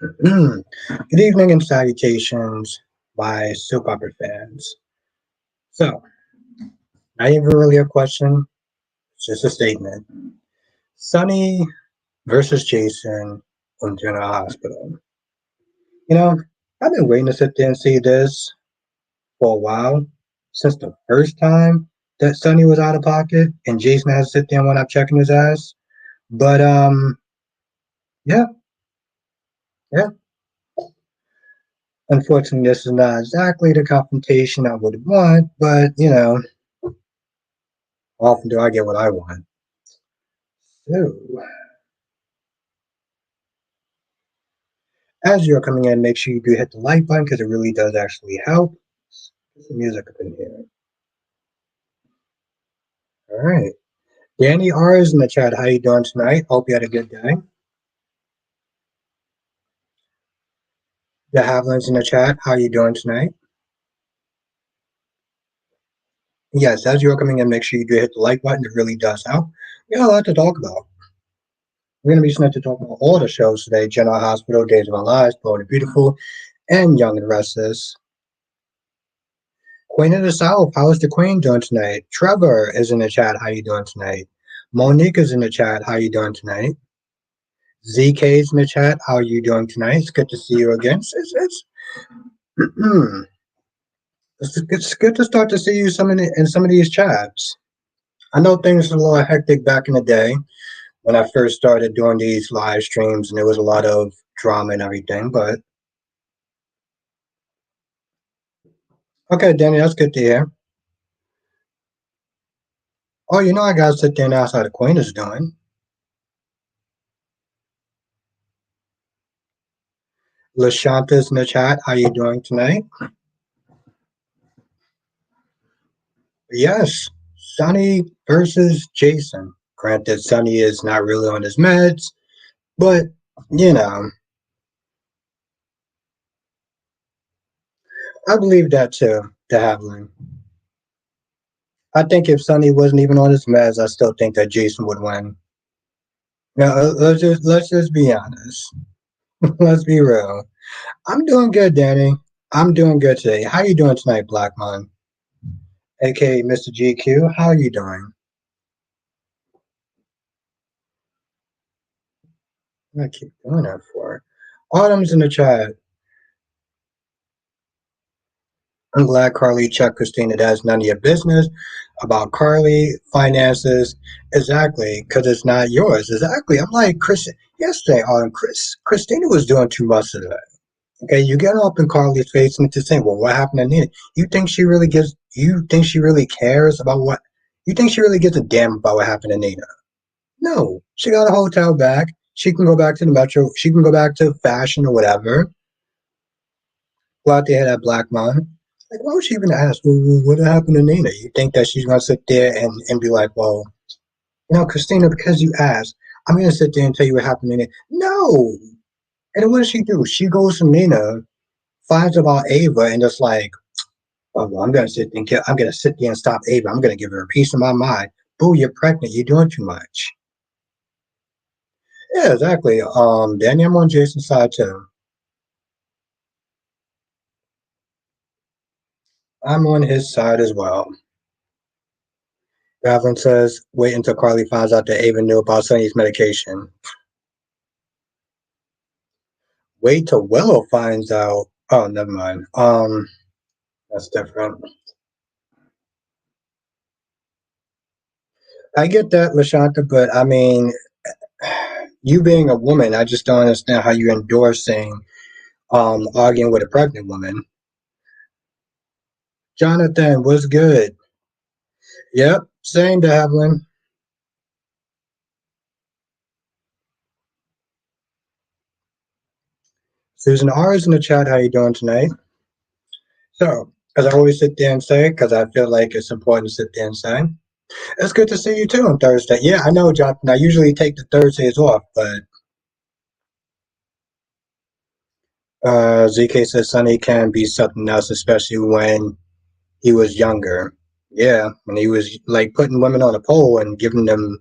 Good evening and salutations, my soap opera fans. So, not even really a question, it's just a statement. Sonny versus Jason on General Hospital. You know, I've been waiting to sit there and see this for a while, since the first time that Sonny was out of pocket and Jason had to sit there and went up checking his ass. But, yeah, yeah. Unfortunately, this is not exactly the confrontation I would want, but, often do I get what I want. So, as you're coming in, make sure you do hit the like button because it really does actually help. Get some music up in here. All right. Danny R is in the chat. How you doing tonight? Hope you had a good day. The Havlin's in the chat. How you doing tonight? Yes, as you're coming in, make sure you do hit the like button. It really does help. We got a lot to talk about. We're going to be starting to talk about all the shows today: General Hospital, Days of Our Lives, Bold and Beautiful, and Young and Restless. Queen of the South, how's the Queen doing tonight? Trevor is in the chat. How you doing tonight? Monique is in the chat. How you doing tonight? ZK's in the chat. How are you doing tonight? It's good to see you again. It's good to start to see you in some of these chats. I know things were a little hectic back in the day when I first started doing these live streams, and there was a lot of drama and everything. But okay, Danny, that's good to hear. Oh, I gotta sit there and ask how the Queen is doing. Lashanta's in the chat. How you doing tonight? Yes, Sonny versus Jason. Granted, Sonny is not really on his meds, but you know, I believe that too, de Havilland. I think if Sonny wasn't even on his meds, I still think that Jason would win. Now, let's just be honest. Let's be real. I'm doing good, Danny. I'm doing good today. How you doing tonight, Blackmon? AKA Mr. GQ. How are you doing? I keep doing that for. Autumn's in the chat. I'm glad Carly checked Christina. That's none of your business about Carly finances. Exactly, because it's not yours. Exactly. I'm like Chris yesterday. Christina was doing too much of that. Okay, you get up in Carly's face and to say, "Well, what happened to Nina?" You think she really gives? You think she really cares about what? You think she really gives a damn about what happened to Nina? No, she got a hotel back. She can go back to the metro. She can go back to fashion or whatever. Go out there, that black mom. Like, why would she even ask, well, what happened to Nina? You think that she's going to sit there and be like, well, Christina, because you asked, I'm going to sit there and tell you what happened to Nina. No. And what does she do? She goes to Nina, finds about Ava, and just like, oh, well, I'm going to sit there and stop Ava. I'm going to give her a piece of my mind. Boo, you're pregnant. You're doing too much. Yeah, exactly. Danny, I'm on Jason's side too. I'm on his side as well. Gavin says, wait until Carly finds out that Ava knew about Sonny's medication. Wait till Willow finds out. Oh, never mind. That's different. I get that, Lashanta, but I mean, you being a woman, I just don't understand how you're endorsing arguing with a pregnant woman. Jonathan, what's good? Yep, same, Devlin. Susan R is in the chat. How you doing tonight? So, as I always sit there and say, because I feel like it's important to sit there and say, it's good to see you too on Thursday. Yeah, I know, Jonathan. I usually take the Thursdays off, but ZK says Sonny can be something else, especially when he was younger. Yeah, when he was like putting women on a pole and giving them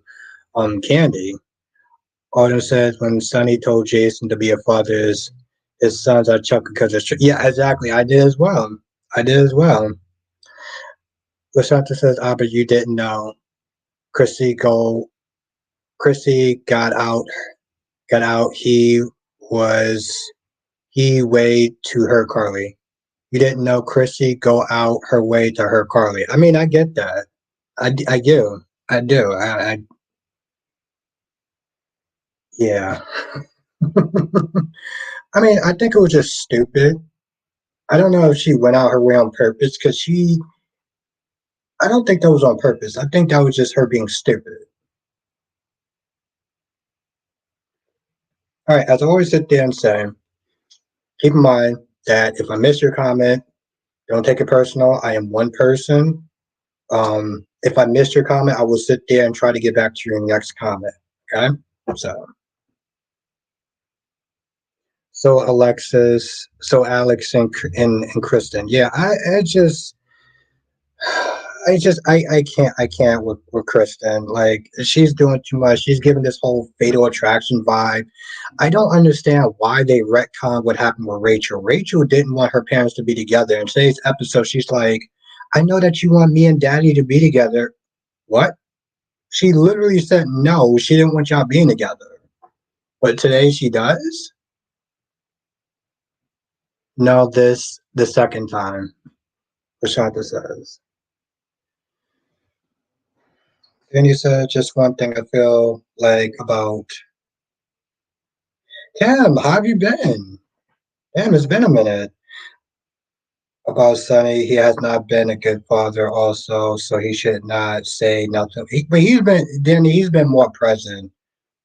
candy. Autumn says when Sonny told Jason to be a father is His sons are chuckling because it's true. Yeah, exactly. I did as well. I did as well. Lashanta says, "Ah, but you didn't know. Chrissy go. Chrissy got out. Was he way to hurt Carly. You didn't know Chrissy go out her way to hurt Carly. I mean, I get that. I do. I do. Yeah. I mean, I think it was just stupid. I don't know if she went out her way on purpose because I don't think that was on purpose. I think that was just her being stupid. All right, as I always sit there and say, keep in mind that if I miss your comment, don't take it personal. I am one person. If I missed your comment, I will sit there and try to get back to your next comment. Okay. So, so Alex and Kristen. Yeah, I can't with Kristen. Like she's doing too much. She's giving this whole fatal attraction vibe. I don't understand why they retcon what happened with Rachel. Rachel didn't want her parents to be together. In today's episode, she's like, I know that you want me and daddy to be together. What? She literally said no, she didn't want y'all being together. But today she does? No, this the second time, Rashonda says. Then you said just one thing I feel like about Cam, how have you been? Damn, it's been a minute. About Sonny, he has not been a good father also, so he should not say nothing. But he's been more present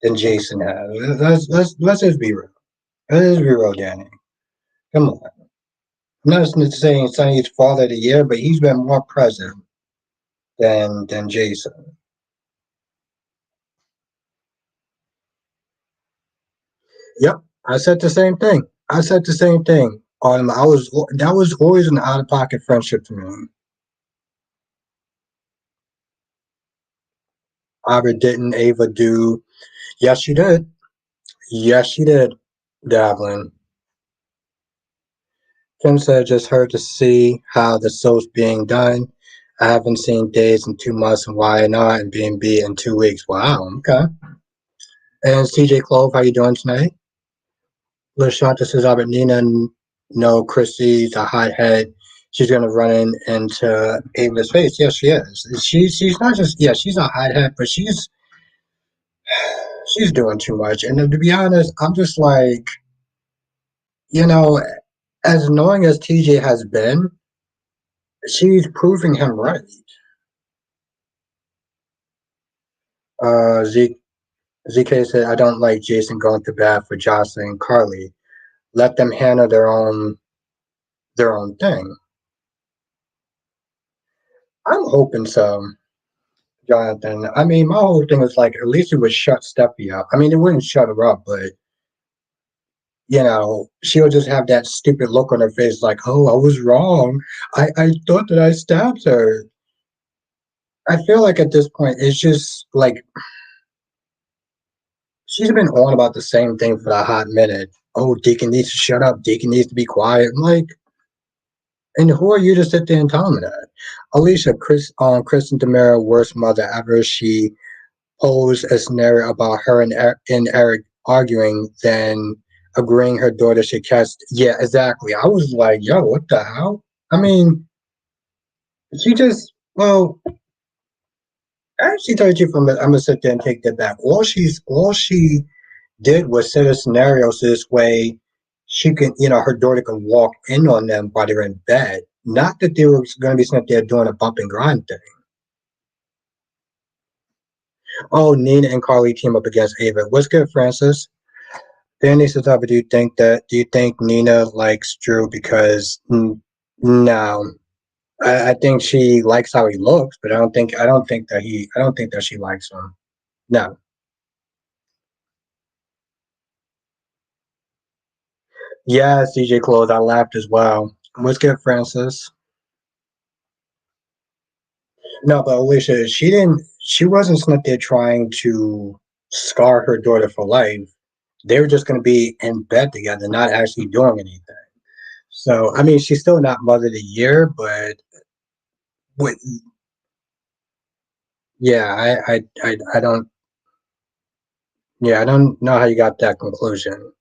than Jason has. Let's just be real. Let's just be real, Danny. Come on. I'm not saying Sonny's father of the year, but he's been more present than Jason. Yep, I said the same thing. I said the same thing. I was that was always an out of pocket friendship to me. Ava didn't Ava do? Yes, she did. Yes, she did. Davlin. Kim said, just heard to see how the soap's being done. I haven't seen days in 2 months and why not and being beat in 2 weeks. Wow, okay. And CJ Clove, how you doing tonight? LaShanta says, Albert Nina, no, Chrissy's a hothead. She's gonna run into Ava's face. Yes, she is. She's not just she's a hothead, but she's doing too much. And to be honest, I'm just like, you know, as annoying as TJ has been, she's proving him right. Z ZK said, I don't like Jason going to bat for Jocelyn and Carly. Let them handle their own thing. I'm hoping so, Jonathan. I mean, my whole thing was like, at least it would shut Steffi up. I mean, it wouldn't shut her up, but she'll just have that stupid look on her face, like, "Oh, I was wrong. I thought that I stabbed her." I feel like at this point, it's just like she's been on about the same thing for a hot minute. Oh, Deacon needs to shut up. Deacon needs to be quiet. I'm like, and who are you to sit there and tell him that? Alicia, Kristen Demera, worst mother ever. She posed a scenario about her and Eric arguing, then agreeing her daughter should catch. Yeah, exactly. I was like, yo, what the hell? I mean, she just, well, actually, told you from, I'm gonna sit there and take that back. All she did was set a scenario so this way she can, her daughter can walk in on them while they're in bed. Not that they were going to be sitting there doing a bump and grind thing. Oh, Nina and Carly team up against Ava. What's good, Francis? Danny says, but do you think Nina likes Drew because no. I think she likes how he looks, but I don't think that she likes him. No. Yeah, CJ Clothes, I laughed as well. What's good, Francis? No, but Alicia, she wasn't sitting there trying to scar her daughter for life. they were just going to be in bed together, not actually doing anything. So I mean, she's still not mother of the year, but with yeah, I don't yeah, I don't know how you got that conclusion.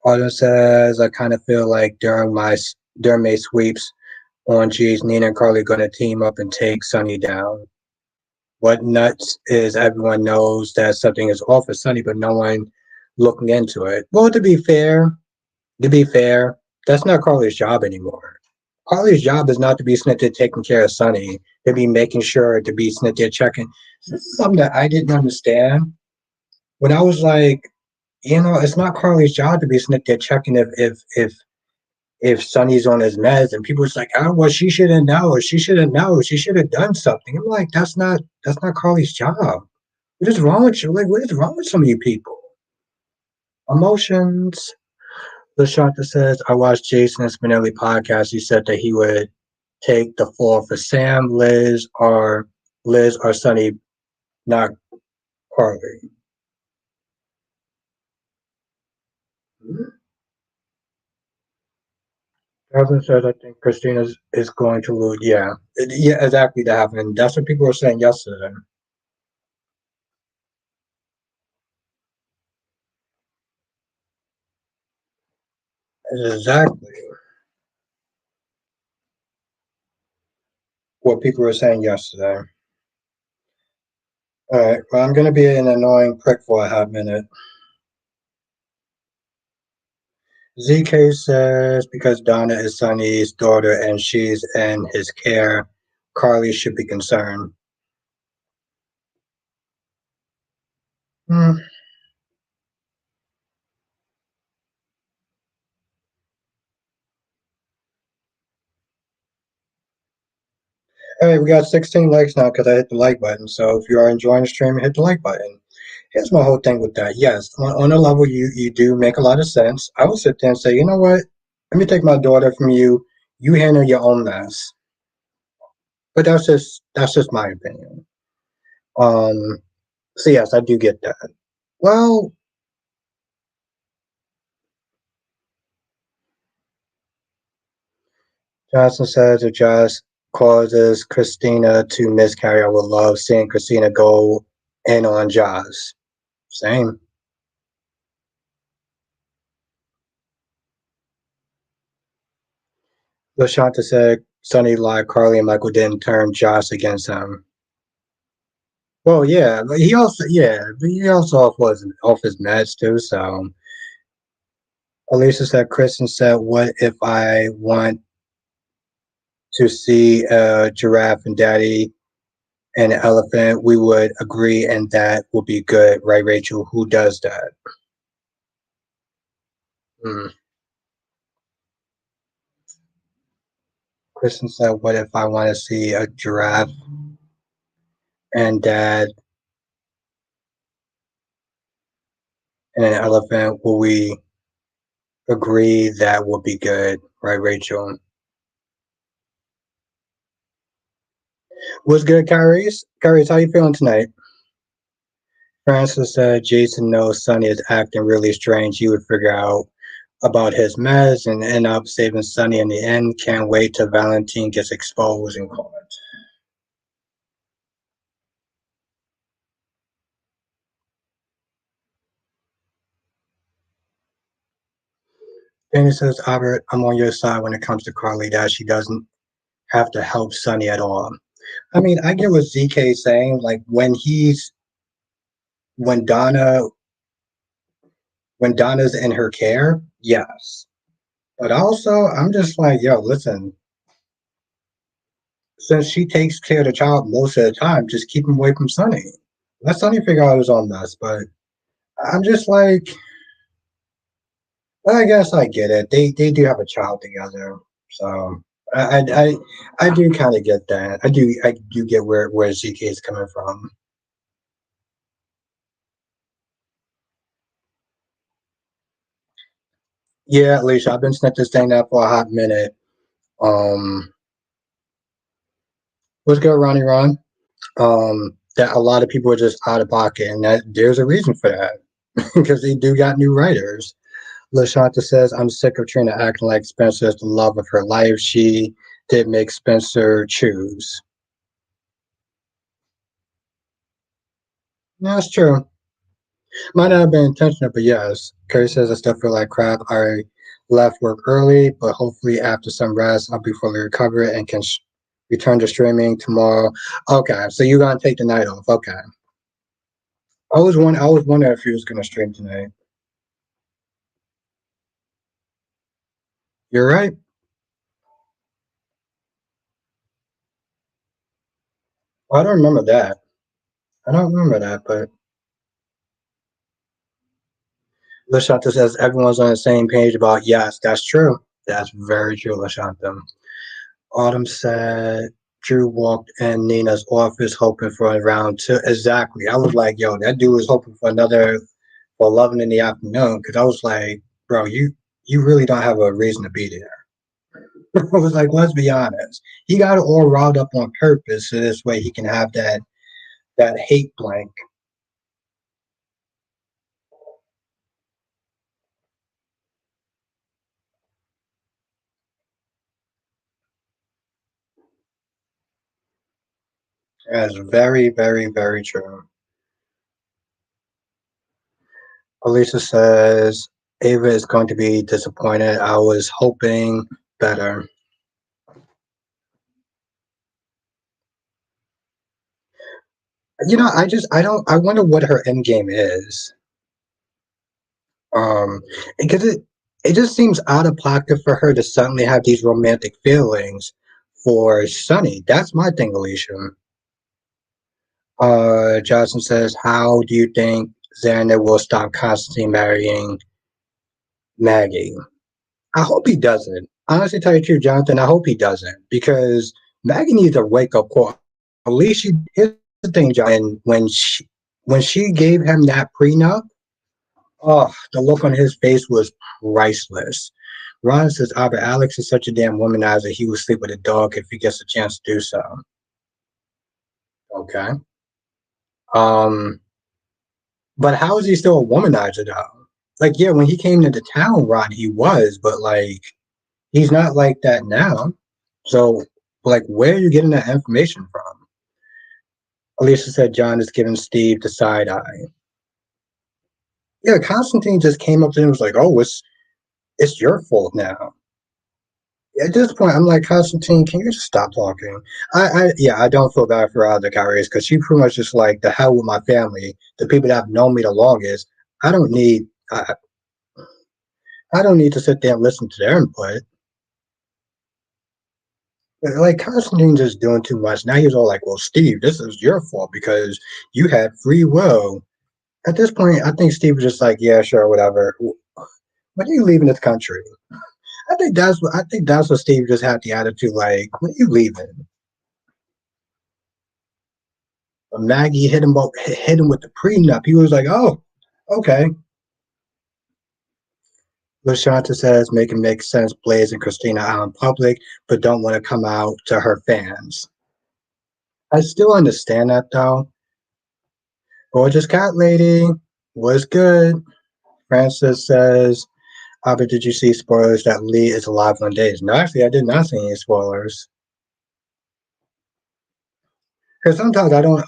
Autumn says, I kind of feel like during May sweeps on G's, Nina and Carly going to team up and take Sonny down. What nuts is everyone knows that something is off with Sonny, but no one looking into it. Well, to be fair, that's not Carly's job anymore. Carly's job is not to be snitted taking care of Sonny, to be making sure to be snitted checking. This is something that I didn't understand when I was like, it's not Carly's job to be snitted checking if Sonny's on his meds, and people was like, oh well, she shouldn't know, she shouldn't know, she should have done something. I'm like, that's not Carly's job. What is wrong with you? Like, what is wrong with some of you people? Emotions. LaShanta says, I watched Jason Spinelli podcast. He said that he would take the fall for Sam, Liz or Sonny, not Carly. Jasmine says, I think Christina is going to lose. Yeah, yeah, exactly. That happened. That's what people were saying yesterday. Exactly what people were saying yesterday. All right. Well, I'm going to be an annoying prick for a hot minute. ZK says because Donna is Sonny's daughter and she's in his care, Carly should be concerned. Hmm. All right, we got 16 likes now because I hit the like button. So if you are enjoying the stream, hit the like button. Here's my whole thing with that. Yes, on a level, you do make a lot of sense. I would sit there and say, you know what? Let me take my daughter from you. You handle your own mess. But that's just my opinion. Um. So yes, I do get that. Well, Johnson says it just causes Christina to miscarry. I would love seeing Christina go in on Josh. Same. LaShanta said Sonny lied Carly and Michael didn't turn Josh against him. Well, yeah, but he also off his meds too. So Alicia said, Kristen said, "What if I want to see a giraffe and daddy and an elephant? We would agree, and that would be good, right, Rachel? Who does that?" Hmm. Kristen said, "What if I want to see a giraffe and dad and an elephant? Will we agree that would be good, right, Rachel?" What's good, Kyrie? Kyrie, how you feeling tonight? Francis said Jason knows Sonny is acting really strange. He would figure out about his mess and end up saving Sonny in the end. Can't wait till Valentine gets exposed and caught. Danny says, Albert, I'm on your side when it comes to Carly, that she doesn't have to help Sonny at all. I mean, I get what ZK is saying. Like when Donna when Donna's in her care, yes. But also, I'm just like, yo, listen, since she takes care of the child most of the time, just keep him away from Sonny. Let Sonny figure out his own mess. But I'm just like, well, I guess I get it. They do have a child together, so I do kind of get that. I do get where ZK is coming from. Yeah, Alicia, I've been sniffing this thing now for a hot minute. Um, what's good, Ronnie Ron? That a lot of people are just out of pocket, and that there's a reason for that. because they do got new writers. LaShanta says, I'm sick of Trina acting like Spencer is the love of her life. She did make Spencer choose. Yeah, that's true. Might not have been intentional, but yes. Curry says, I still feel like crap. I left work early, but hopefully after some rest, I'll be fully recovered and can return to streaming tomorrow. Okay, so you're going to take the night off. Okay. I was wondering if you was going to stream tonight. You're right. I don't remember that. I don't remember that, but Lashanta says everyone's on the same page about yes, that's true. That's very true, Lashanta. Autumn said Drew walked in Nina's office hoping for a round two. Exactly. I was like, yo, that dude was hoping for another for 11 in the afternoon because I was like, bro, you really don't have a reason to be there. I was like, let's be honest. He got it all riled up on purpose so this way he can have that hate blank. That's very, very, very true. Alicia says Ava is going to be disappointed. I was hoping better. I wonder what her end game is. Because it just seems out of pocket for her to suddenly have these romantic feelings for Sonny. That's my thing, Alicia. Johnson says, how do you think Xander will stop Constantine marrying Maggie? I hope he doesn't. Honestly, tell you the truth, Jonathan, I hope he doesn't because Maggie needs a wake up call. At least here's the thing, John. When she gave him that prenup, oh, the look on his face was priceless. Ron says, Albert Alex is such a damn womanizer. He will sleep with a dog if he gets a chance to do so. Okay. Um, but how is he still a womanizer though? Like, yeah, when he came into town, Ron, he was, but like, he's not like that now. So, like, where are you getting that information from? Alicia said John is giving Steve the side eye. Yeah, Constantine just came up to him and was like, "Oh, it's your fault now." At this point, I'm like, Constantine, can you just stop talking? I don't feel bad for other carriers because she pretty much just like the hell with my family, the people that have known me the longest. I don't need, I, I don't need to sit there and listen to their input. Like Constantine just doing too much. Now he's all like, "Well, Steve, this is your fault because you had free will." At this point, I think Steve was just like, "Yeah, sure, whatever." When are you leaving this country? I think that's what Steve just had the attitude like, "When are you leaving?" But Maggie hit him with the prenup. He was like, "Oh, okay." LaShanta says, "Make it make sense." Blaze and Christina out in public, but don't want to come out to her fans. I still understand that though. Gorgeous cat lady was good. Francis says, but did you see spoilers that Lee is alive on days? No, actually, I did not see any spoilers. Because sometimes I don't.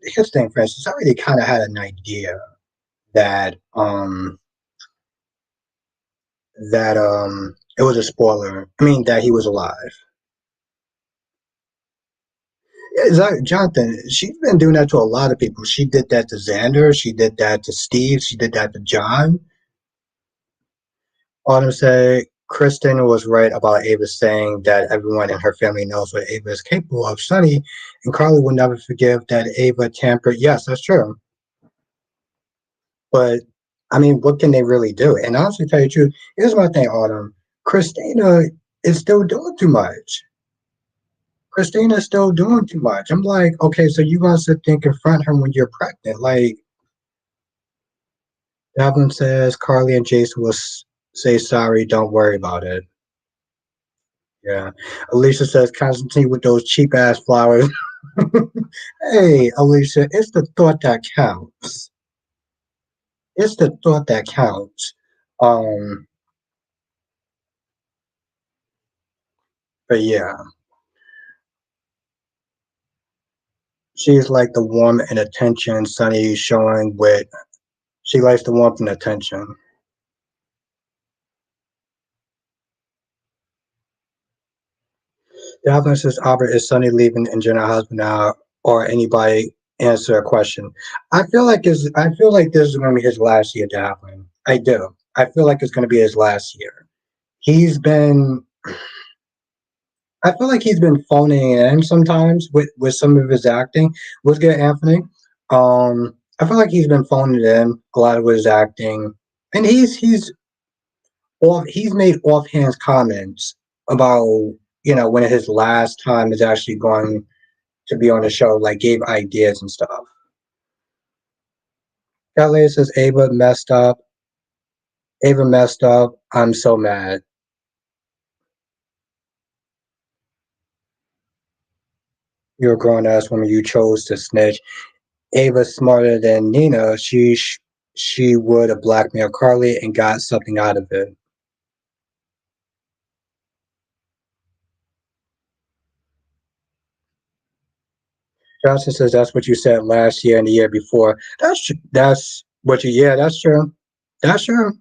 Here's the thing, Francis. I already kind of had an idea that it was a spoiler. I mean that he was alive. Yeah, exactly, Jonathan. She's been doing that to a lot of people. She did that to Xander. She did that to Steve. She did that to John. Autumn said Kristen was right about Ava saying that everyone in her family knows what Ava is capable of. Sonny and Carly will never forgive that Ava tampered. Yes, that's true. But I mean, what can they really do? And honestly, tell you the truth, here's my thing, Autumn. Christina is still doing too much. Christina's still doing too much. I'm like, okay, so you gonna sit there and confront her when you're pregnant? Like, Devlin says, Carly and Jason will say sorry. Don't worry about it. Yeah. Alicia says, Constantine with those cheap ass flowers. Hey, Alicia, it's the thought that counts. It's the thought that counts. Um, but yeah, she's like the warmth and attention Sunny is showing with. She likes the warmth and attention. The option says, Albert, is Sunny leaving in general hospital now, or anybody answer a question? I feel like this is going to be his last year, Daplin. I do. I feel like it's going to be his last year. He's been. I feel like he's been phoning it in sometimes with some of his acting. What's good, Anthony? I feel like he's been phoning it in a lot of his acting, and he's made offhand comments about when his last time is actually going to be on the show, like gave ideas and stuff. Kelly says Ava messed up. Ava messed up. I'm so mad. You're a grown ass woman. You chose to snitch. Ava's smarter than Nina. She would have blackmailed Carly and got something out of it. Johnson says that's what you said last year and the year before. That's what you. Yeah, that's true. That's true.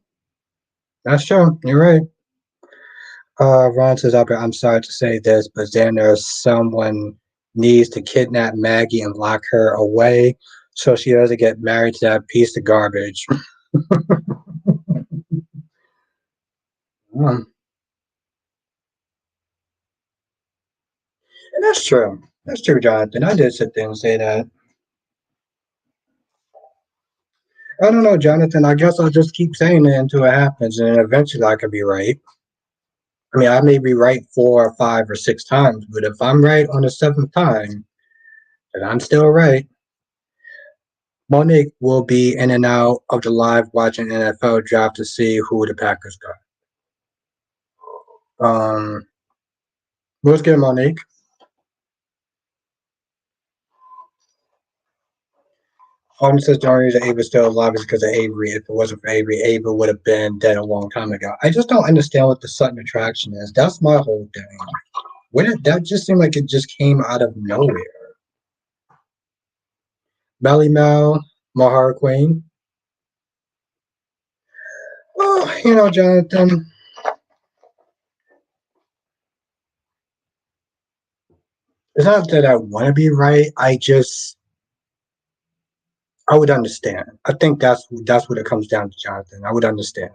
That's true. You're right. Ron says, Albert, I'm sorry to say this, but then there's someone needs to kidnap Maggie and lock her away so she doesn't get married to that piece of garbage. And that's true. That's true, Jonathan. I did sit there and say that. I don't know, Jonathan. I guess I'll just keep saying it until it happens, and eventually I could be right. I mean, I may be right 4 or 5 or 6 times, but if I'm right on the seventh time, then I'm still right. Monique will be in and out of the live watching NFL draft to see who the Packers got. What's good, Monique? Autumn says the only reason Ava's still alive is because of Avery. If it wasn't for Avery, Ava would have been dead a long time ago. I just don't understand what the sudden attraction is. That's my whole thing. That just seemed like it just came out of nowhere. Melly Mel, Mahar Queen. Oh, Jonathan, it's not that I want to be right. I would understand. I think that's what it comes down to, Jonathan. I would understand.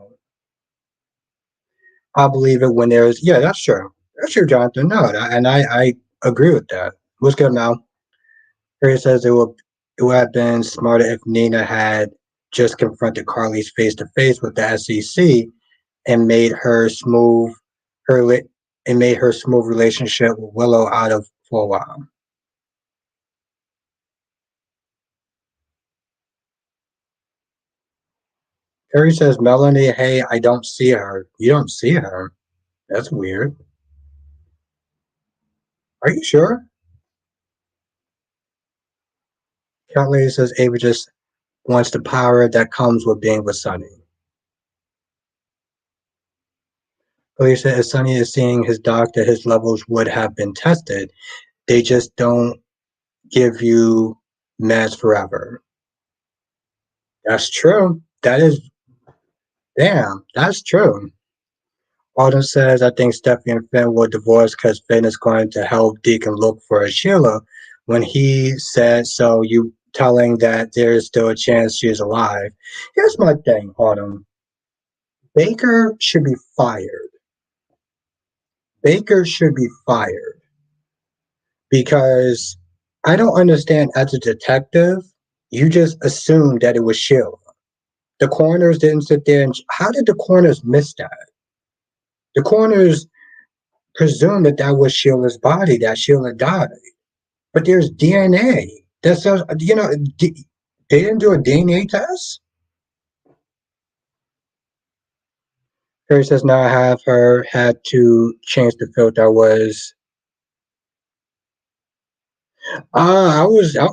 I believe it when there's yeah, that's true. That's true, Jonathan. No, I agree with that. What's good now? Harry says it would have been smarter if Nina had just confronted Carly's face to face with the SEC and her li- made her smooth relationship with Willow out of for a while. Harry says, Melanie, hey, I don't see her. You don't see her? That's weird. Are you sure? Cat Lady says Ava just wants the power that comes with being with Sonny. Alicia, if Sonny is seeing his doctor, his levels would have been tested. They just don't give you meds forever. That's true. That is, damn, that's true. Alden says, I think Stephanie and Finn will divorce because Finn is going to help Deacon look for a Sheila. When he said, so you telling that there is still a chance she is alive. Here's my thing, Autumn. Baker should be fired. Baker should be fired because I don't understand as a detective, you just assumed that it was Sheila. The coroners didn't sit there and how did the coroners miss that? The coroners presumed that that was Sheila's body, that Sheila died. But there's DNA. That says, they didn't do a DNA test. Harry says now I have her had to change the filter. I was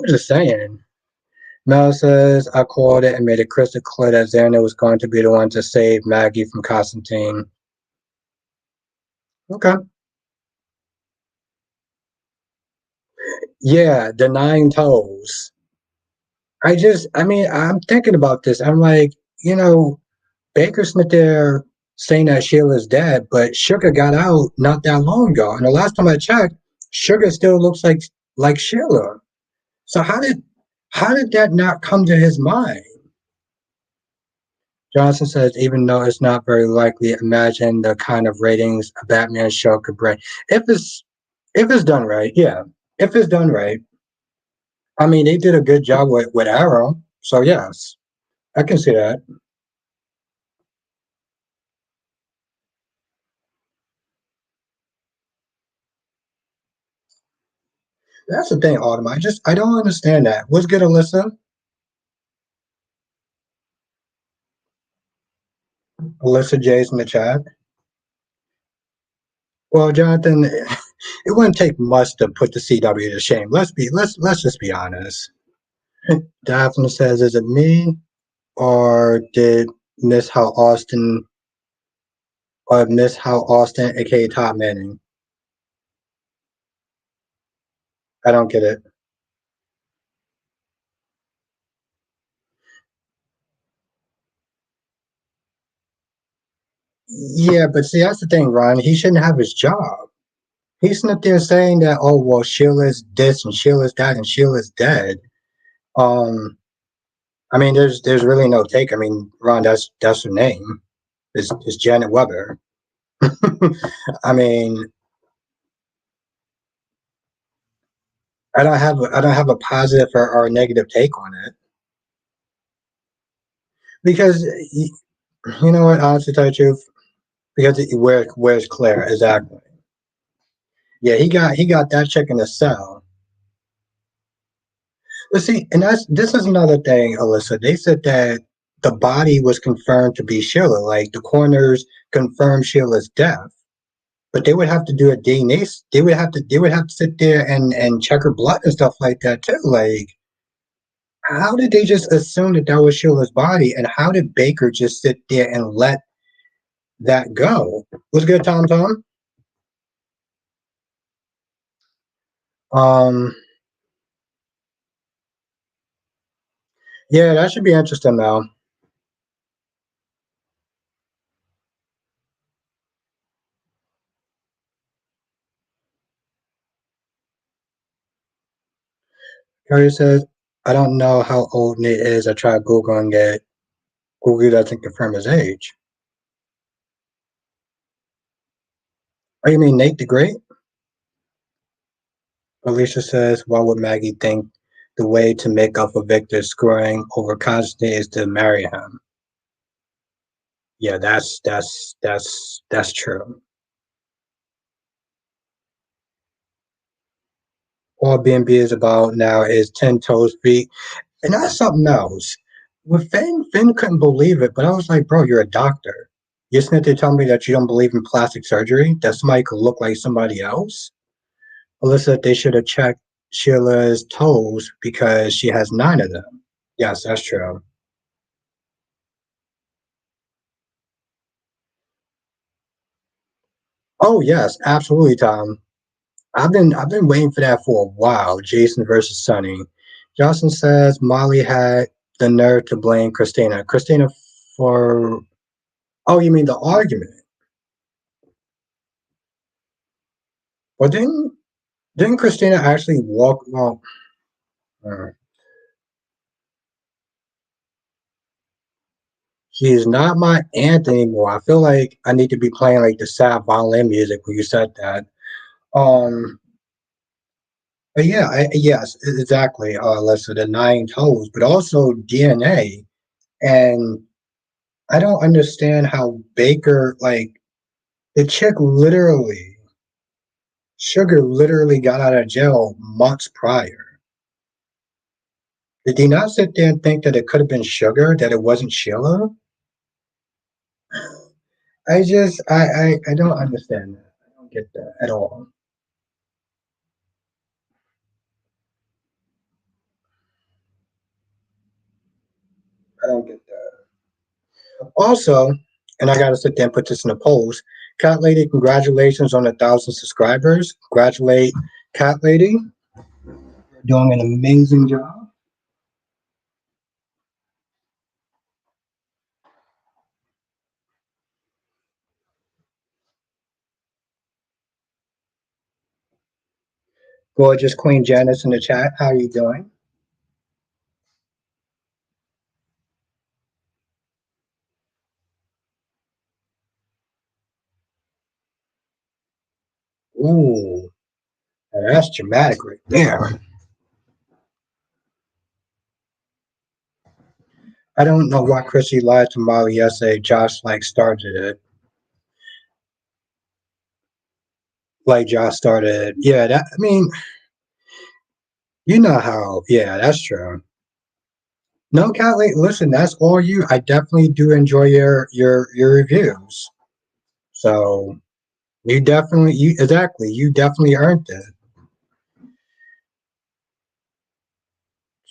just saying. Mel says, I called it and made it crystal clear that Xander was going to be the one to save Maggie from Constantine. Okay. Yeah, the nine toes. I'm thinking about this. I'm like, you know, Baker's not there saying that Sheila's dead, but Sugar got out not that long ago. And the last time I checked, Sugar still looks like Sheila. So how did that not come to his mind? Johnson says, even though it's not very likely, imagine the kind of ratings a Batman show could bring. If it's if it's done right, yeah. If it's done right. I mean, they did a good job with Arrow. So yes, I can see that. That's the thing, Autumn. I don't understand that. What's good, Alyssa? Alyssa J's in the chat. Well, Jonathan, it wouldn't take much to put the CW to shame. Let's just be honest. Daphne says, "Is it me or did Miss How Austin Miss How Austin, aka Top Manning? I don't get it." Yeah, but see, that's the thing, Ron. He shouldn't have his job. He's not there saying that, oh well, Sheila's this and Sheila's that and Sheila's dead. Um, I mean, there's really no take. I mean, Ron, that's her name. Is Janet Weber. I mean, I don't have a positive or a negative take on it because you know what, honestly, to tell you the truth, because where's Claire exactly? Yeah, he got that chick in the cell. But see, and this is another thing, Alyssa. They said that the body was confirmed to be Sheila, like the coroners confirmed Sheila's death. But they would have to do a DNA. They would have to sit there and check her blood and stuff like that too. Like, how did they just assume that that was Sheila's body, and how did Baker just sit there and let that go? What's good, Tom? Tom? Um, yeah, that should be interesting, though. Harry says, "I don't know how old Nate is. I tried googling it. Google doesn't confirm his age." Oh, you mean Nate the Great? Alicia says, "Why would Maggie think the way to make up for Victor screwing over Constantine is to marry him?" Yeah, that's true. All B&B is about now is 10 toes feet. And that's something else. With Finn couldn't believe it, but I was like, bro, you're a doctor. You're sitting there telling me that you don't believe in plastic surgery, that somebody could look like somebody else? Alyssa, they should have checked Sheila's toes because she has nine of them. Yes, that's true. Oh yes, absolutely, Tom. I've been waiting for that for a while. Jason versus Sonny. Johnson says Molly had the nerve to blame Christina. Christina for oh, you mean the argument? Well, didn't Christina actually walk? Well, uh, she's not my aunt anymore. I feel like I need to be playing like the sad violin music when you said that. Um, but yeah, yes, exactly. Let's say the nine toes, but also DNA. And I don't understand how Baker, like the chick, literally, Sugar, literally got out of jail months prior. Did he not sit there and think that it could have been Sugar, that it wasn't Sheila? I don't understand that. I don't get that at all. I don't get that. Also, and I gotta sit there and put this in a post. Cat Lady, congratulations on 1,000 subscribers. Congratulate Cat Lady. You're doing an amazing job. Gorgeous Queen Janice in the chat. How are you doing? Ooh, that's dramatic right there. I don't know why Chrissy lied to Molly yesterday. Josh like started it. Like Josh started it. Yeah, that I mean, you know how yeah, that's true. No, Catley, listen, that's all you. I definitely do enjoy your reviews. So you definitely earned it.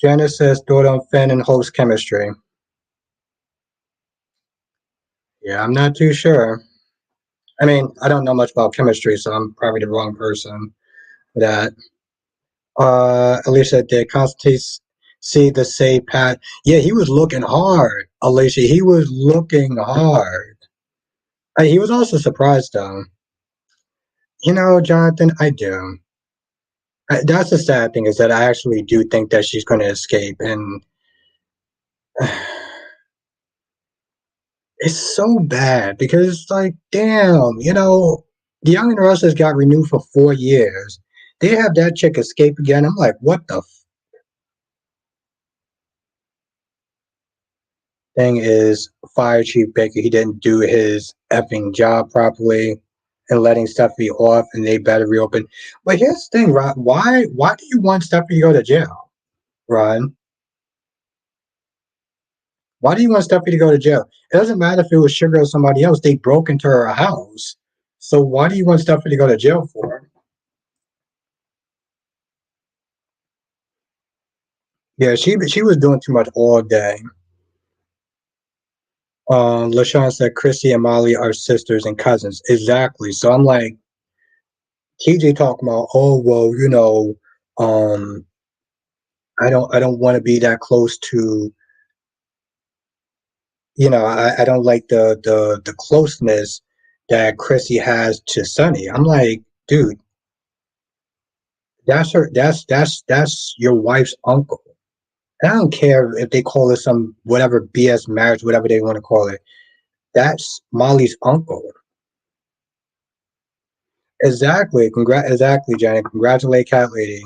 Janice says thought on Finn and host chemistry. Yeah, I'm not too sure. I mean, I don't know much about chemistry, so I'm probably the wrong person for that. Alicia did Constantine see the say Pat? Yeah, he was looking hard. Alicia, he was looking hard. He was also surprised though. You know, Jonathan, I do. That's the sad thing is that I actually do think that she's going to escape, and it's so bad because it's like, damn, the Young and the Restless got renewed for 4 years. They have that chick escape again. I'm like, what the thing is, Fire Chief Baker, he didn't do his effing job properly and letting Stephanie off, and they better reopen. But here's the thing, Ron. Why do you want Stephanie to go to jail, Ron? Why do you want Stephanie to go to jail? It doesn't matter if it was Sugar or somebody else. They broke into her house. So why do you want Stephanie to go to jail for? Yeah, she was doing too much all day. LaShawn said Chrissy and Molly are sisters and cousins. Exactly. So I'm like, TJ talking about, oh well, um, I don't want to be that close to, I don't like the closeness that Chrissy has to Sonny. I'm like, dude, that's your wife's uncle. And I don't care if they call it some whatever BS marriage, whatever they want to call it. That's Molly's uncle. Exactly, Janet. Congratulate Cat Lady.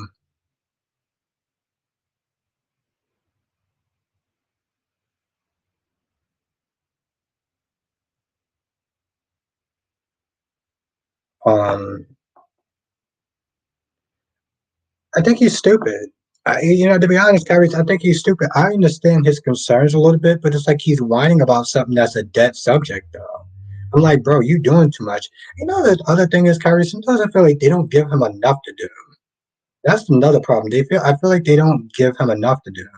Um, I think he's stupid. To be honest, Kyrie, I think he's stupid. I understand his concerns a little bit, but it's like he's whining about something that's a dead subject, though. I'm like, bro, you doing too much. The other thing is, Kyrie, sometimes I feel like they don't give him enough to do. That's another problem. I feel like they don't give him enough to do.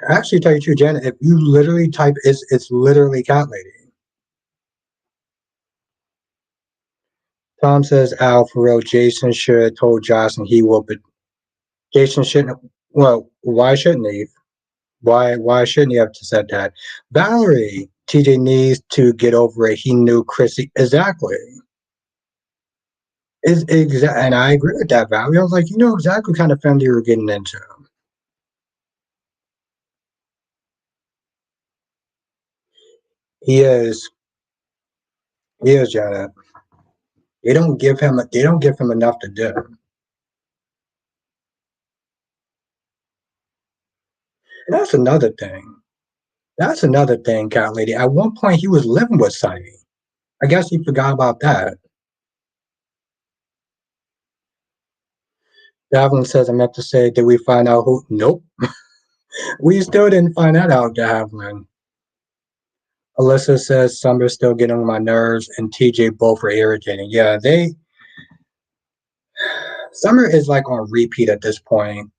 Actually, tell you the truth, Janet, if you literally type, it's literally Cat Lady. Tom says, Al, for real, Jason should have told Josh and he will, but Jason shouldn't. Well, why shouldn't he? Why shouldn't he have to said that? Valerie, TJ needs to get over it. He knew Chrissy exactly. And I agree with that, Valerie. I was like, you know exactly what kind of family you're getting into. He is, he is, Janet. They don't give him enough to do. And that's another thing. That's another thing, cat lady. At one point, he was living with Sonny. I guess he forgot about that. Davlin says, I meant to say, did we find out who? Nope. We still didn't find that out, Davlin. Alyssa says, Summer's still getting on my nerves, and TJ both are irritating. Yeah, Summer is like on repeat at this point.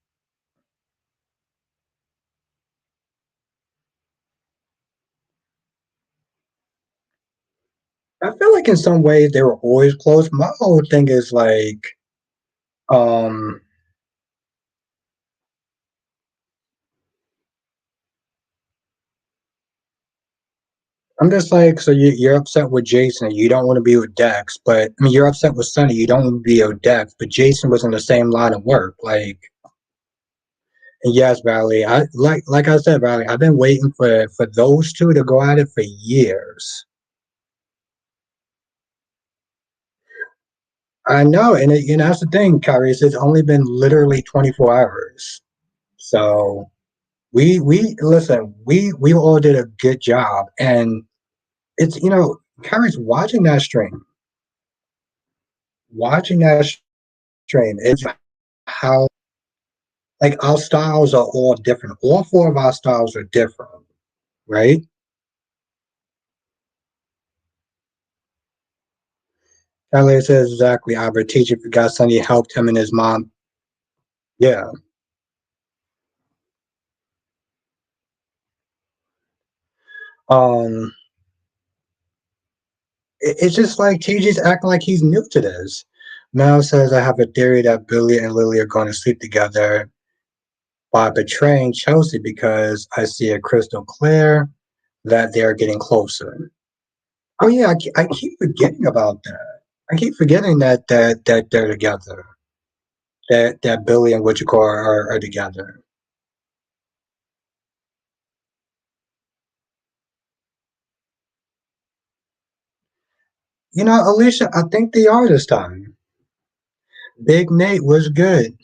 I feel like in some ways they were always close. My whole thing is like, um, I'm just like, so you're upset with Jason, you don't want to be with Dex, but I mean, you're upset with Sonny, you don't want to be with Dex, but Jason was in the same line of work. Like, and yes, Valley, like I said, Valley, I've been waiting for those two to go at it for years. I know, and that's the thing, Kyrie. It's only been literally 24 hours. So we listen. We all did a good job, and it's Kyrie's watching that stream. It's how like our styles are all different. All four of our styles are different, right? Elliot says exactly. Our teacher forgot Sonny helped him and his mom. Yeah. Um. It's just like TJ's acting like he's new to this. Mel says I have a theory that Billy and Lily are going to sleep together by betraying Chelsea because I see it crystal clear that they are getting closer. Oh yeah, I keep forgetting about that. I keep forgetting that they're together. That Billy and what you call are together. Alicia, I think they are this time. Big Nate was good.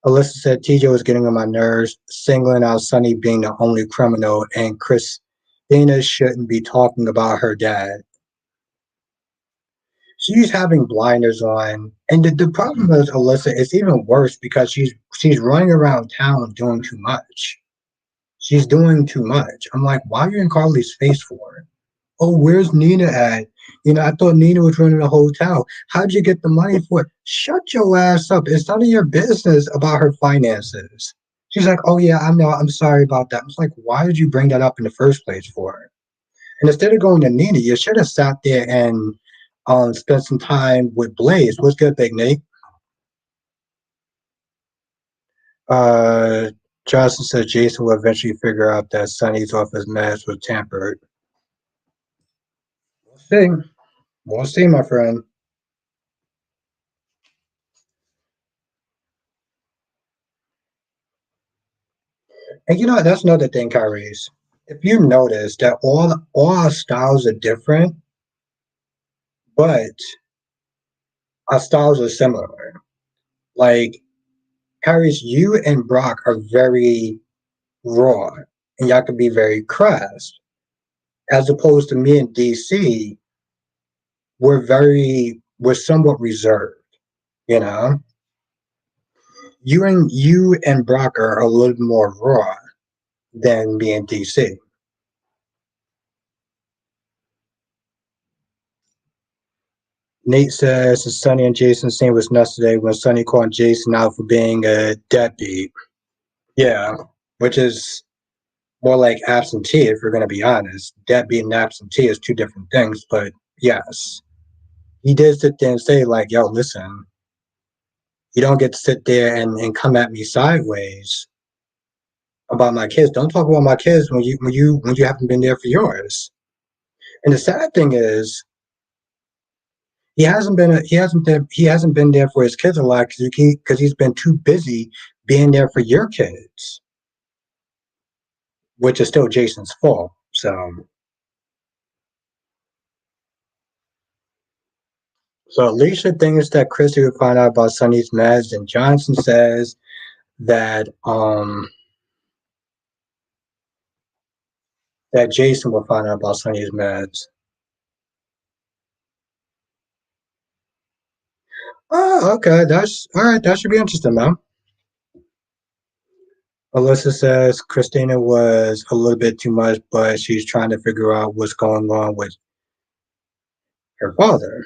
Alyssa said TJ was getting on my nerves, singling out Sonny being the only criminal, and Christina shouldn't be talking about her dad. She's having blinders on, and the problem is Alyssa is even worse because she's running around town doing too much. She's doing too much. I'm like, why are you in Carly's face for? Oh, where's Nina at? I thought Nina was running a hotel. How'd you get the money for it? Shut your ass up. It's none of your business about her finances. She's like, oh yeah, I know. I'm sorry about that. I was like, why did you bring that up in the first place for? And instead of going to Nina, you should have sat there and spent some time with Blaze. What's good, Big Nate? Uh, Johnson said Jason will eventually figure out that Sonny's office mask was tampered. We'll see. We'll see, my friend. And that's another thing, Kyrie's. If you notice that all our styles are different, but our styles are similar. Like Kyrie's, you and Brock are very raw, and y'all can be very crass. As opposed to me and DC, we're somewhat reserved. You know, you and Brock are a little more raw than me and DC. Nate says the Sonny and Jason scene was nuts today when Sonny called Jason out for being a deadbeat. Yeah, which is more like absentee, if we're going to be honest. Deadbeat and absentee is two different things, but yes. He did sit there and say, like, yo, listen, you don't get to sit there and come at me sideways about my kids. Don't talk about my kids when you haven't been there for yours. And the sad thing is, he hasn't been there for his kids a lot because he's been too busy being there for your kids, which is still Jason's fault. So Alicia thinks that Chrissy would find out about Sonny's meds, and Johnson says that Jason will find out about Sonny's meds. Oh, okay. That's all right. That should be interesting, man. Alyssa says Christina was a little bit too much, but she's trying to figure out what's going on with her father.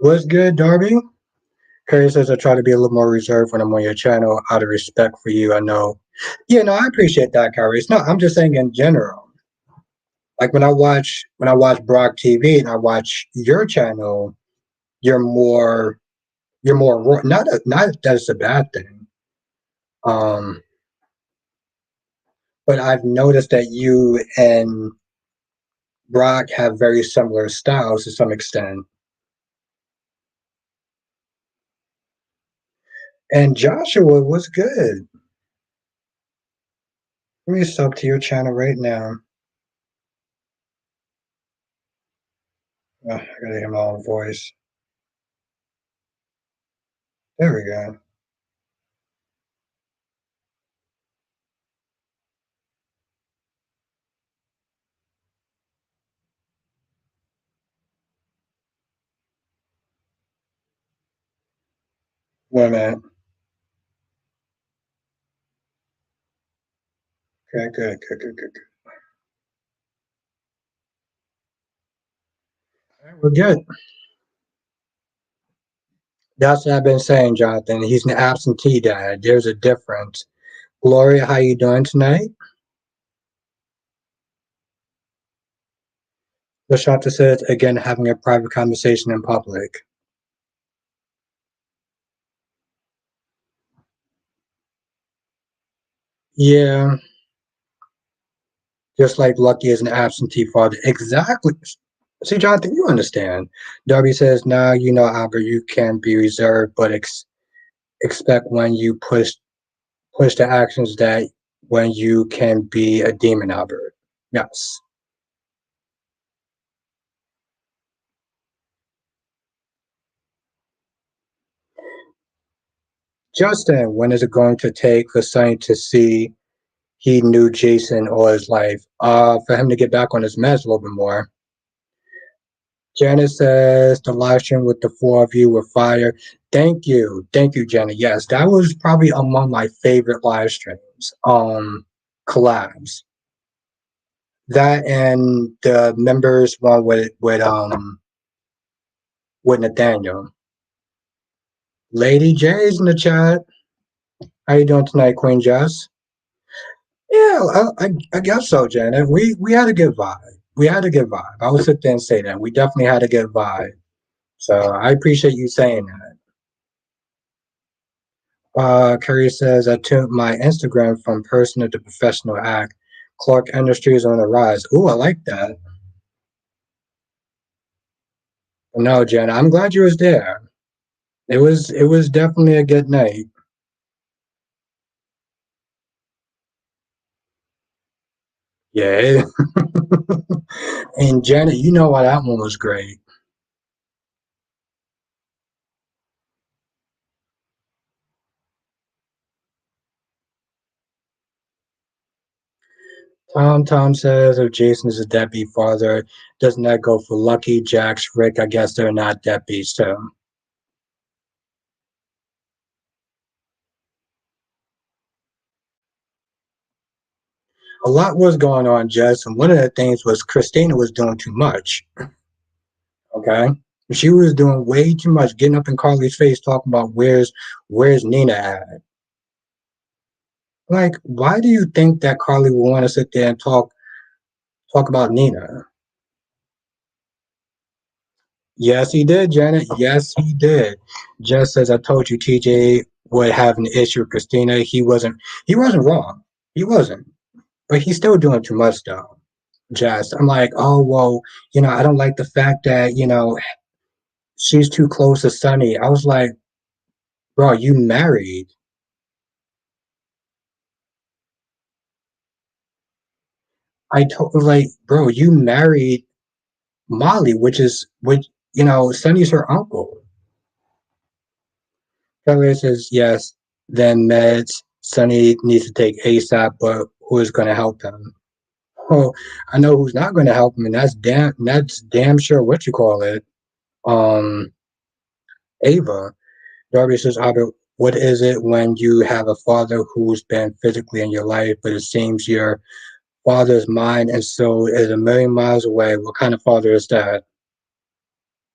What's good, Darby? Carrie says I try to be a little more reserved when I'm on your channel out of respect for you. I know. Yeah, no, I appreciate that, Carrie. It's not. I'm just saying in general. Like when I watch Brock TV and I watch your channel, you're more not that it's a bad thing. Um, but I've noticed that you and Brock have very similar styles to some extent. And Joshua was good. Let me sub to your channel right now. I gotta hear my own voice. There we go. Wait a minute. Okay, good, good, good, good, good. All right, we're good. That's what I've been saying, Jonathan. He's an absentee dad. There's a difference. Gloria, how you doing tonight? Lashanta says, again, having a private conversation in public. Yeah, just like Lucky is an absentee father. Exactly. See, Jonathan, you understand. Darby says, now you know, Albert, you can be reserved, but expect when you push the actions that when you can be a demon, Albert. Yes. Justin, when is it going to take for Sonny to see he knew Jason all his life? For him to get back on his meds a little bit more. Janet says the live stream with the four of you were fire. Thank you, Janet. Yes, that was probably among my favorite live streams. Collabs. That and the members one with Nathaniel. Lady J's in the chat. How you doing tonight, Queen Jess? Yeah, I guess so, Janet. We had a good vibe. We had a good vibe. I would sit there and say that. We definitely had a good vibe. So I appreciate you saying that. Curry says, I took my Instagram from personal to professional act. Clark Industries on the rise. Ooh, I like that. No, Janet, I'm glad you was there. It was definitely a good night. Yeah. And Janet, you know why that one was great. Tom says if Jason is a deadbeat father, doesn't that go for Lucky, Jax, Rick? I guess they're not deadbeats too. A lot was going on, Jess, and one of the things was Christina was doing too much. Okay. She was doing way too much, getting up in Carly's face talking about where's Nina at. Like, why do you think that Carly would want to sit there and talk about Nina? Yes, he did, Janet. Yes, he did. Just as I told you, TJ would have an issue with Christina. He wasn't wrong. He wasn't. But he's still doing too much though. Just I'm like, oh well, I don't like the fact that, she's too close to Sonny. I was like, bro, you married. I told like, bro, you married Molly, which Sonny's her uncle. Kelly says yes, then meds. Sonny needs to take ASAP, but who is gonna help him? Oh, I know who's not gonna help him, and that's damn sure what you call it. Um Ava. Darby says, Albert, what is it when you have a father who's been physically in your life, but it seems your father's mind and soul is a million miles away? What kind of father is that?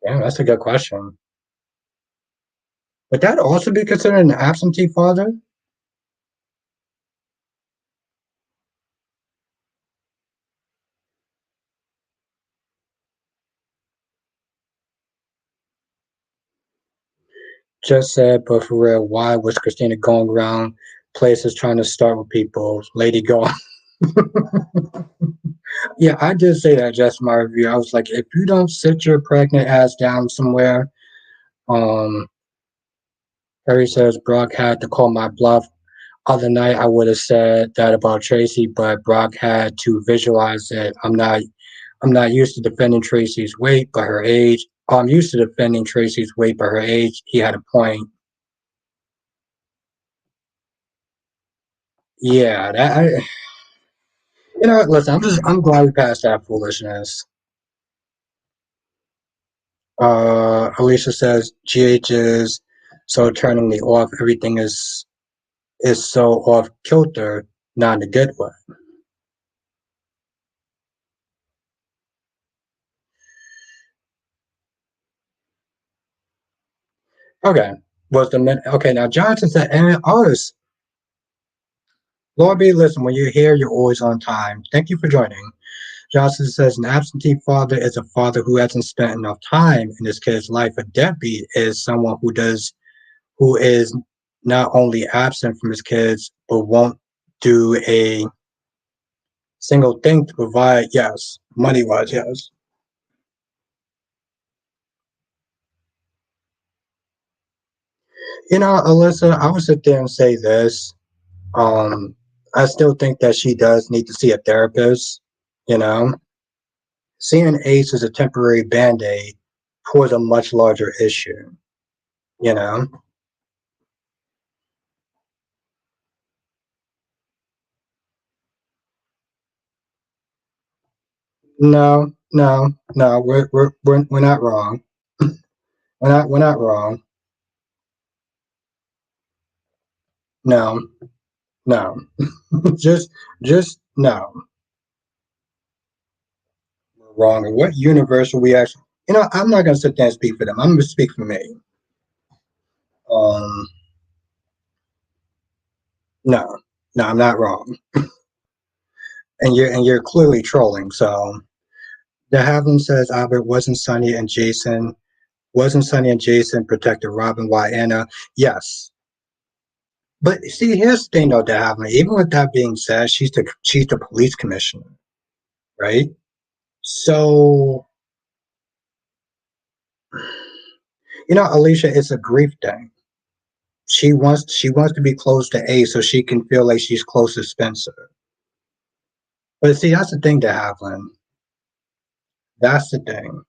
Damn, that's a good question. Would that also be considered an absentee father? Just said, but for real, why was Christina going around places trying to start with people? Lady go. Yeah, I did say that just in my review. I was like, if you don't sit your pregnant ass down somewhere, um, Harry says Brock had to call my bluff. Other night I would have said that about Tracy, but Brock had to visualize it. I'm not used to defending Tracy's weight, but her age. I'm used to defending Tracy's weight, but her age. He had a point. Yeah, listen, I'm glad we passed that foolishness. Alicia says GH is so eternally off. Everything is so off kilter, not in a good way. Okay, was the min? Okay, now Johnson said, and artists, Lord B, listen, when you're here, you're always on time. Thank you for joining. Johnson says an absentee father is a father who hasn't spent enough time in his kid's life. A deadbeat is someone who is not only absent from his kids but won't do a single thing to provide. Yes, money wise, yes. Alyssa, I would sit there and say this. Um, I still think that she does need to see a therapist. You know, seeing Ace as a temporary band aid towards a much larger issue. You know, no, no, no, we're not wrong. We're not wrong. No, no, just no, we're wrong. And what universe are we actually? I'm not gonna sit there and speak for them. I'm gonna speak for me. Um, no, no, I'm not wrong. And you're clearly trolling. So the Havlin says Albert wasn't Sonny and Jason protected Robin while Anna? Yes. But see, here's the thing though, De Havlin. Even with that being said, she's the police commissioner, right? So Alicia, it's a grief thing. She wants to be close to A so she can feel like she's close to Spencer. But see, that's the thing, De Havlin. That's the thing.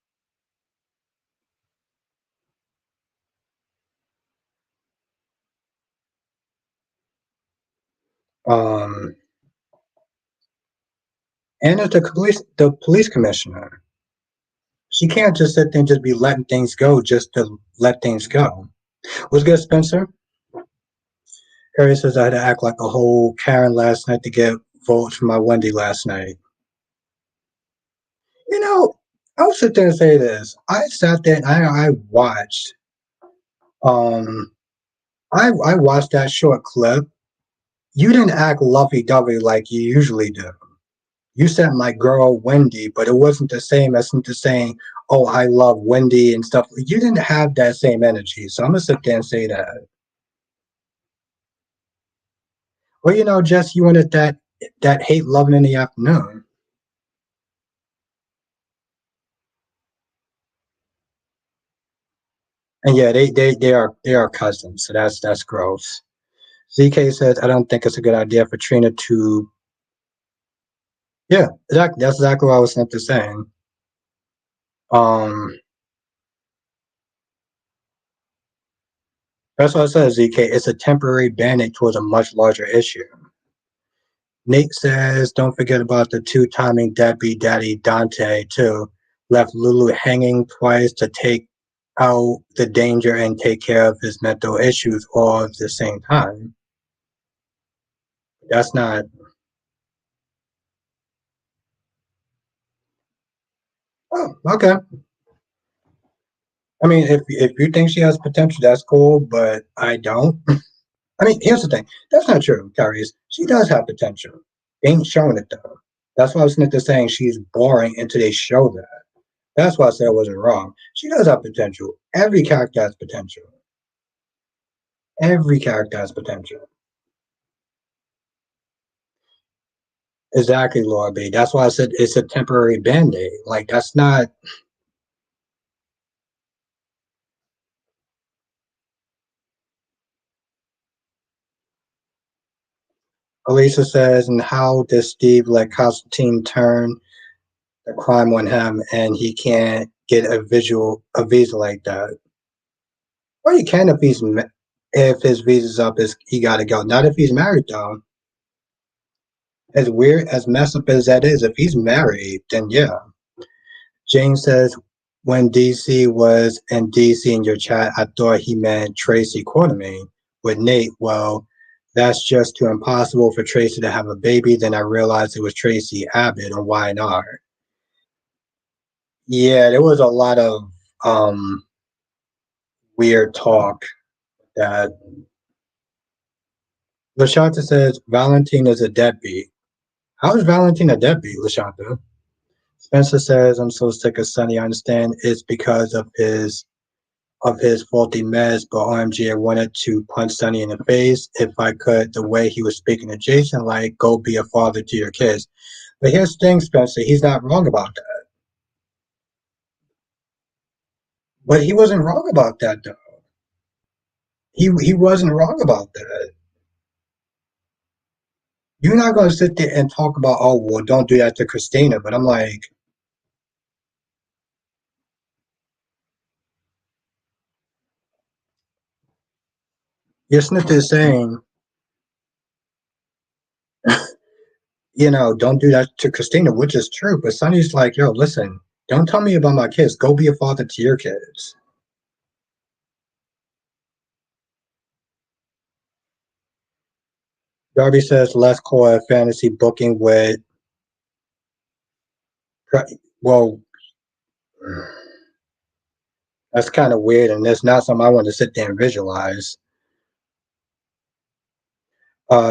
Um, Anna's the police commissioner. She can't just sit there and just be letting things go just to let things go. What's good, Spencer? Harry says I had to act like a whole Karen last night to get votes for my Wendy last night. You know, I'll sit there and say this. I sat there and I watched um I watched that short clip. You didn't act lovey dovey like you usually do. You said my girl Wendy, but it wasn't the same as to saying, oh, I love Wendy and stuff. You didn't have that same energy. So I'm gonna sit there and say that. Well, Jess, you wanted that hate loving in the afternoon. And yeah, they are cousins, so that's gross. ZK says I don't think it's a good idea for Trina to. Yeah, exactly. That's exactly what I was simply saying. Um, that's what I said, ZK. It's a temporary band-aid towards a much larger issue. Nate says, don't forget about the two-timing deadbeat daddy Dante too. Left Lulu hanging twice to take out the danger and take care of his mental issues all at the same time. That's not. Oh, okay. I mean, if you think she has potential, that's cool, but I don't. I mean, here's the thing. That's not true, Tyrese. She does have potential. They ain't showing it though. That's why I was Smith saying she's boring until they show that. That's why I said I wasn't wrong. She does have potential. Every character has potential. Every character has potential. Exactly, Laura B. That's why I said it's a temporary band-aid. Like that's not. Elisa says, and how does Steve let Constantine turn the crime on him, and he can't get a visa like that? Well, he can if his visa's up, is he got to go. Not if he's married though. As weird as messed up as that is, if he's married, then yeah. Jane says, when DC was in DC in your chat, I thought he meant Tracy Quartermain with Nate. Well, that's just too impossible for Tracy to have a baby. Then I realized it was Tracy Abbott on YNR. Yeah, there was a lot of um, weird talk that Lashanta says Valentine is a deadbeat. How is Valentine a deadbeat, Lashanta? Spencer says, I'm so sick of Sonny. I understand it's because of his faulty meds, but OMG, I wanted to punch Sonny in the face if I could, the way he was speaking to Jason, like, go be a father to your kids. But here's the thing, Spencer, he's not wrong about that. But he wasn't wrong about that, though. He wasn't wrong about that. You're not going to sit there and talk about, oh, well, don't do that to Christina. But I'm like, your snitch is saying, don't do that to Christina, which is true. But Sonny's like, yo, listen, don't tell me about my kids. Go be a father to your kids. Darby says, let's call it fantasy booking with, well, that's kind of weird. And it's not something I want to sit there and visualize.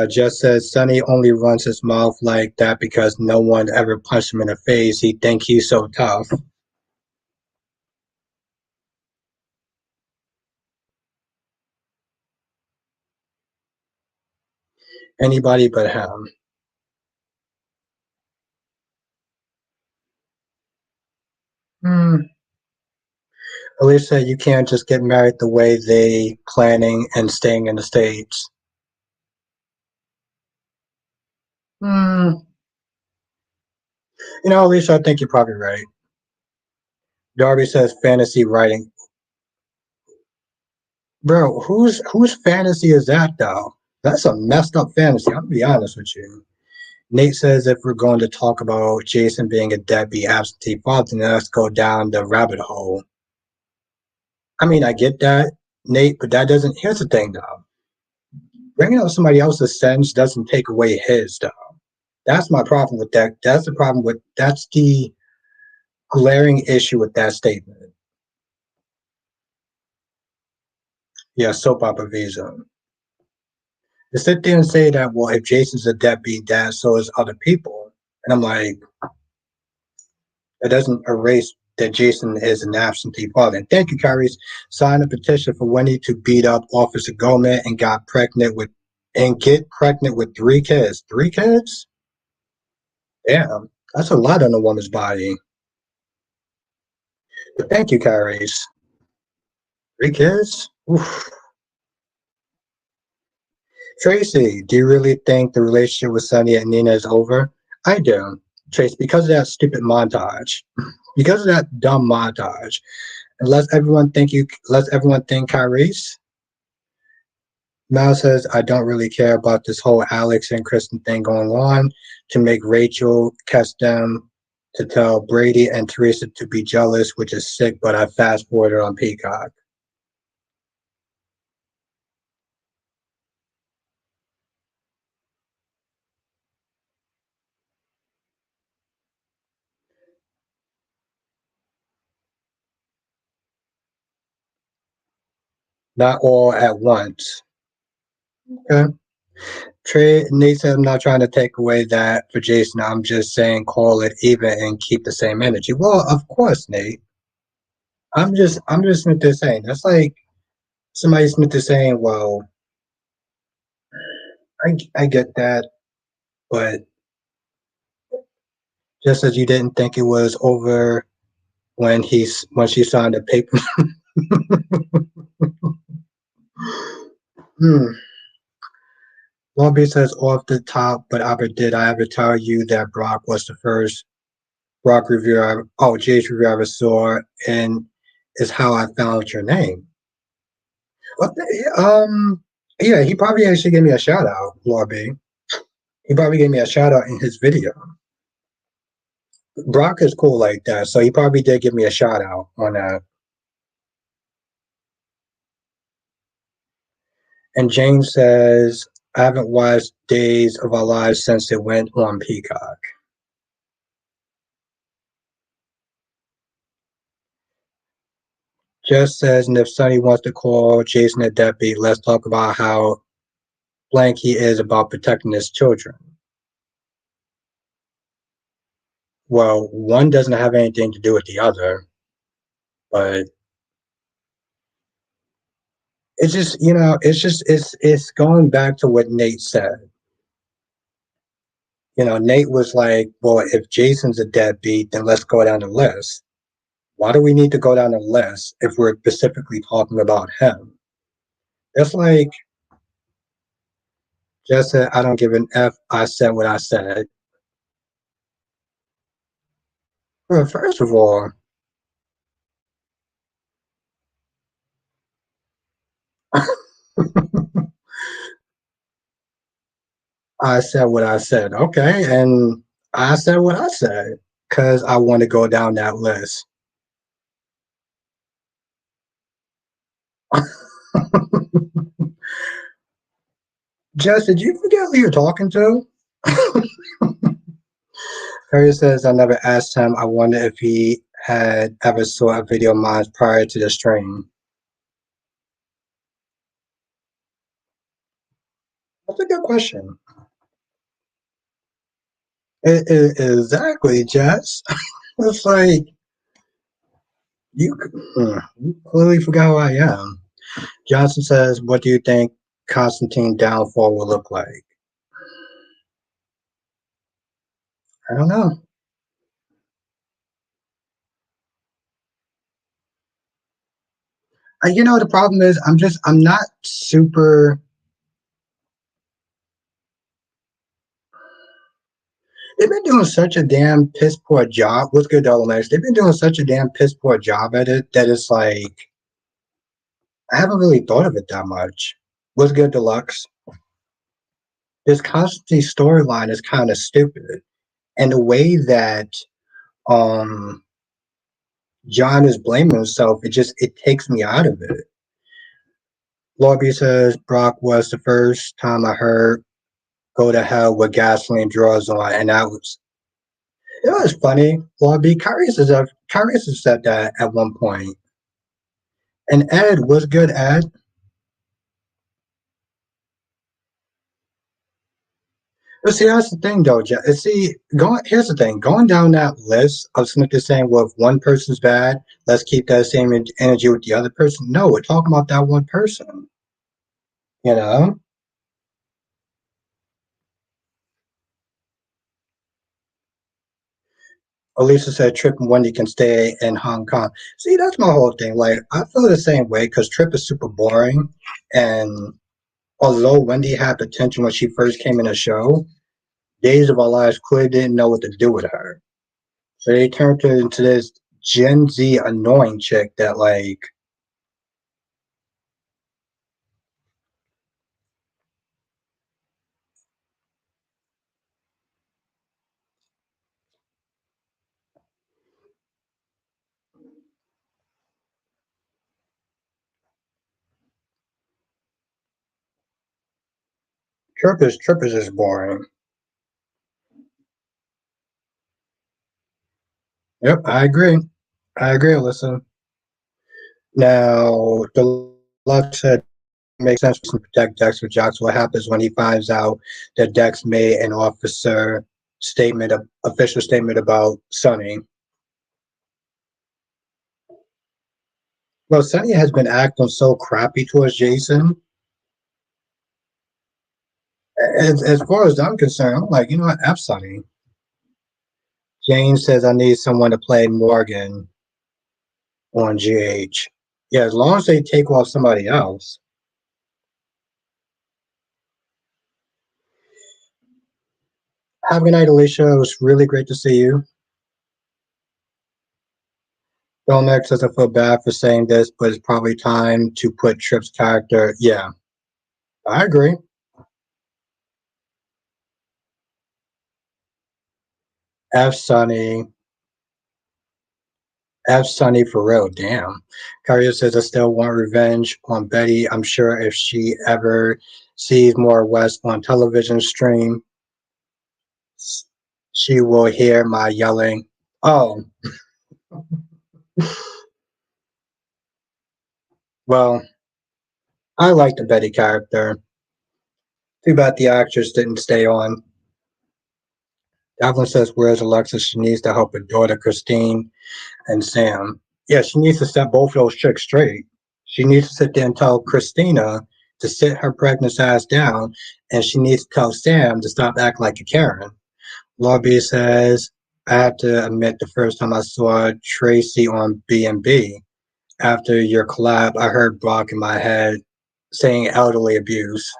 Just says Sonny only runs his mouth like that because no one ever punched him in the face. He think he's so tough. Anybody but him. Hmm. Alicia, you can't just get married the way they planning and staying in the States. Hmm. Alicia, I think you're probably right. Darby says fantasy writing. Bro, whose fantasy is that though? That's a messed up fantasy. I'll be honest with you. Nate says if we're going to talk about Jason being a deadbeat absentee father, then let's go down the rabbit hole. I mean, I get that, Nate, but that doesn't. Here's the thing, though. Bringing up somebody else's sentence doesn't take away his, though. That's my problem with that. That's the problem with. That's the glaring issue with that statement. Yeah, soap opera visa. To sit there and say that, well, if Jason's a deadbeat dad, so is other people. And I'm like, it doesn't erase that Jason is an absentee father. And thank you, Kyrie. Signed a petition for Wendy to beat up Officer Gomez and get pregnant with three kids. Three kids? Damn, that's a lot on a woman's body. But thank you, Kyrie. Three kids? Oof. Tracy, do you really think the relationship with Sonny and Nina is over? I do. Trace, because of that stupid montage. Because of that dumb montage. And let everyone think Kyrie's. Mal says, I don't really care about this whole Alex and Kristen thing going on to make Rachel catch them to tell Brady and Teresa to be jealous, which is sick, but I fast forwarded on Peacock. Not all at once. Okay. Trey, Nate said, I'm not trying to take away that for Jason. I'm just saying call it even and keep the same energy. Well, of course, Nate. I'm just simply saying. That's like somebody simply saying, well, I get that, but just as you didn't think it was over when she signed the paper. hmm. Lobby says off the top, but did I ever tell you that Brock was the first Brock review Jay's review I ever saw, and is how I found your name. Well, yeah, he probably actually gave me a shout out, Lobby. He probably gave me a shout out in his video. Brock is cool like that, so he probably did give me a shout out on that. And James says, I haven't watched Days of Our Lives since it went on Peacock. Just says, and if Sonny wants to call Jason a deadbeat, let's talk about how blank he is about protecting his children. Well, one doesn't have anything to do with the other, but it's just, it's going back to what Nate said. Nate was like, well, if Jason's a deadbeat, then let's go down the list. Why do we need to go down the list if we're specifically talking about him? It's like, just said, I don't give an F. I said what I said. Well, first of all, I said what I said. Okay. And I said what I said because I want to go down that list. Jess, did you forget who you're talking to? Harry says, I never asked him. I wonder if he had ever saw a video of mine prior to the stream. That's a good question. Exactly, Jess. It's like, you, you clearly forgot who I am. Johnson says, what do you think Constantine downfall will look like? I don't know. The problem is, I'm not super. They've been doing such a damn piss poor job. What's good, Dolomite? They've been doing such a damn piss poor job at it that it's like, I haven't really thought of it that much. What's good, Deluxe? This Constantine storyline is kind of stupid. And the way that um John is blaming himself, it takes me out of it. Lobby says Brock was the first time I heard go to hell with gasoline draws on, and that was it was funny. Lobby Kyrus has said that at one point. And Ed was good, Ed. But see, that's the thing, though. Here's the thing. Going down that list of Smith is saying, well, if one person's bad, let's keep that same energy with the other person. No, we're talking about that one person. You know. Elisa said Trip and Wendy can stay in Hong Kong. See, that's my whole thing. Like, I feel the same way because Trip is super boring. And although Wendy had potential when she first came in the show, Days of Our Lives clearly didn't know what to do with her. So they turned her into this Gen Z annoying chick that, like, Trip is just boring. Yep, I agree. I agree, Alyssa. Now, the Lux said makes sense to protect Dex with Jocks. What happens when he finds out that Dex made an official statement about Sonny? Well, Sonny has been acting so crappy towards Jason. As far as I'm concerned, I'm like, you know what, F Sonny. Jane says I need someone to play Morgan on GH. Yeah, as long as they take off somebody else. Have a good night, Alicia. It was really great to see you. Domex doesn't feel bad for saying this, but it's probably time to put Tripp's character. Yeah, I agree. F Sunny. F Sunny for real. Damn. Karia says I still want revenge on Betty. I'm sure if she ever sees more West on television stream, she will hear my yelling. Oh, well, I like the Betty character. Too bad the actress didn't stay on. Devlin says, where's Alexis? She needs to help her daughter, Christine and Sam. Yeah, she needs to set both of those chicks straight. She needs to sit there and tell Christina to sit her pregnant ass down, and she needs to tell Sam to stop acting like a Karen. Lobby says, I have to admit, the first time I saw Tracy on B&B, after your collab, I heard Brock in my head saying elderly abuse.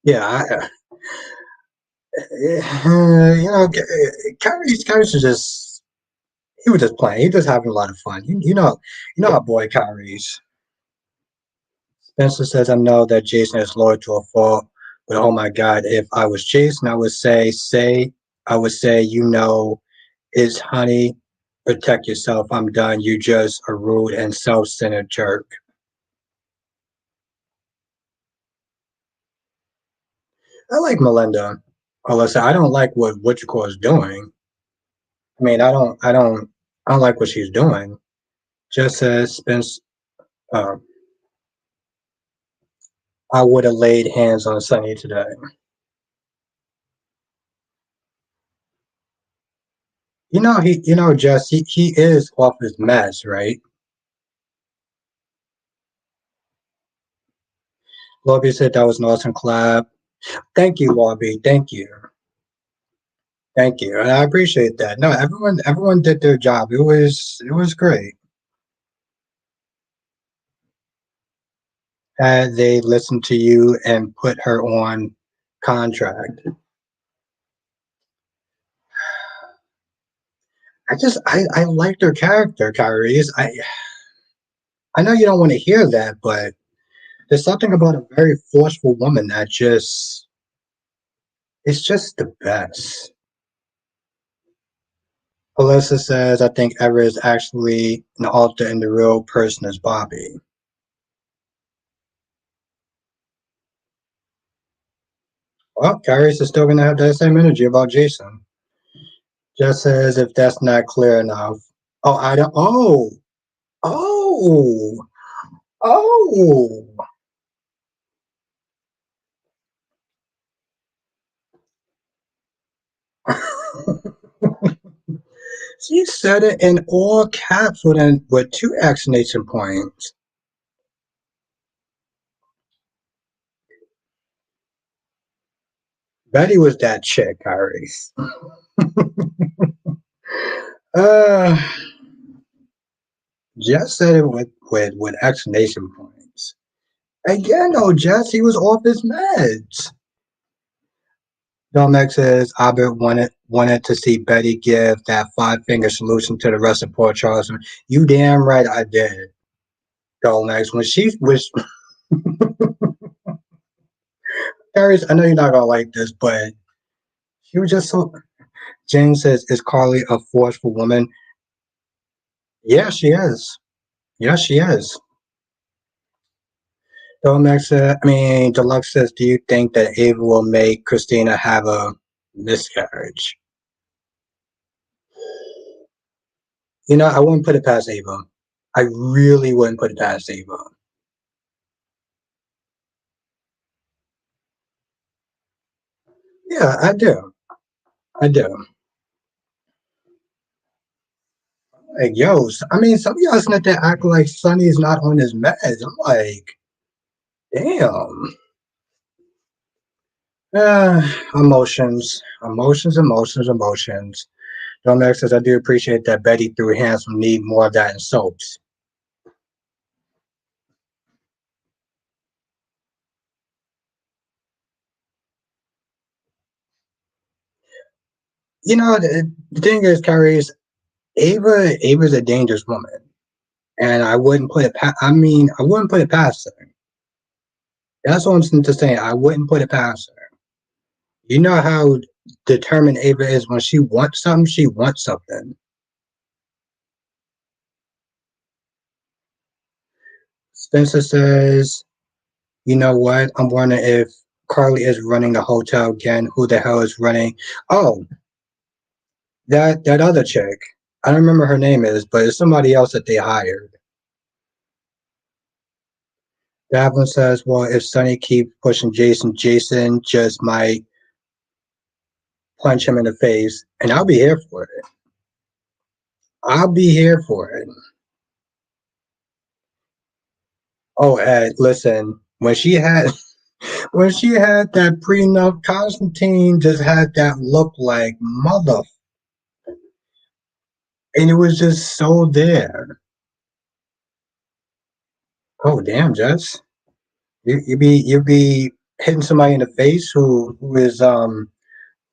Yeah, you know, Kyrie's just he was just playing. He was just having a lot of fun. You know our boy Kyrie's. Spencer says, I know that Jason is loyal to a fault, but oh my God, if I was Jason, I would say, you know, is honey, protect yourself. I'm done. You just a rude and self-centered jerk. I like Melinda. Alyssa, I don't like what you call is doing. I mean, I don't like what she's doing. Just says Spence, uh, I would have laid hands on Sonny today. Jess, he is off his mess, right? Lobby said that was an awesome collab. Thank you, Lobby. Thank you. Thank you. And I appreciate that. No, everyone did their job. It was great. Had they listened to you and put her on contract. I liked her character, Kyrie. I know you don't want to hear that, but there's something about a very forceful woman that just it's just the best. Alyssa says, I think Ever is actually an alter and the real person is Bobby. Well, Kyrie's is still going to have that same energy about Jason. Just says, if that's not clear enough. Oh, I don't. Oh, oh. She said it in all caps with two exclamation points. Betty was that chick, Kyrie. Uh, Jess said it with exclamation points. Again, though, Jess, he was off his meds. Domex says Albert wanted to see Betty give that 5 finger solution to the rest of Port Charles. You damn right I did. Domex, when she was Paris, I know you're not gonna like this, but she was just so. James says, "Is Carly a forceful woman?" Yeah, she is. Yes, she is. Deluxe says, "Do you think that Ava will make Christina have a miscarriage?" I wouldn't put it past Ava. I really wouldn't put it past Ava. Yeah, I do. I do. Like, yo, I mean, some of y'all sitting there acting like Sonny is not on his meds. I'm like, damn. Emotions, emotions, emotions, emotions. Don't Max says, I do appreciate that Betty threw hands from need more of that in soaps. You know, the thing is, Carrie, is Ava's a dangerous woman. And I wouldn't put it I mean, I wouldn't put it past her. That's what I'm just saying. I wouldn't put it past her. You know how determined Ava is when she wants something. Spencer says, you know what? I'm wondering if Carly is running the hotel again. Who the hell is running? Oh, that other chick. I don't remember her name is, but it's somebody else that they hired. Davin says, well, if Sonny keeps pushing Jason, Jason just might punch him in the face, and I'll be here for it. I'll be here for it. Oh, Ed, listen, when she had that prenup, Constantine just had that look like mother, and it was just so there. Oh, damn, Jess, you be hitting somebody in the face who is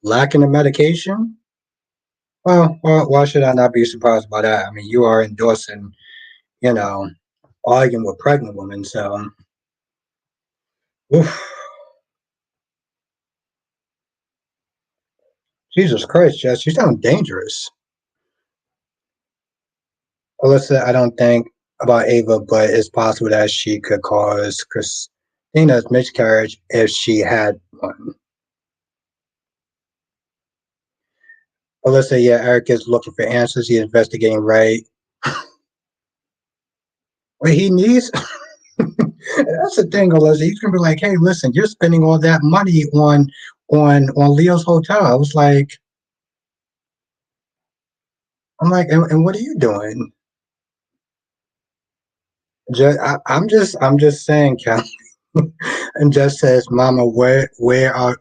lacking the medication. Well, why should I not be surprised by that? I mean, you are endorsing, you know, arguing with pregnant women, so oof, Jesus Christ, Jess, you sound dangerous. Alyssa, I don't think about Ava, but it's possible that she could cause Christina's miscarriage if she had one. Alyssa, yeah, Eric is looking for answers. He's investigating, right? What he needs. That's the thing, Alyssa. He's gonna be like, "Hey, listen, you're spending all that money on Leo's hotel." I was like, "I'm like, and what are you doing?" I'm just saying, Cal. And just says, "Mama, where are?"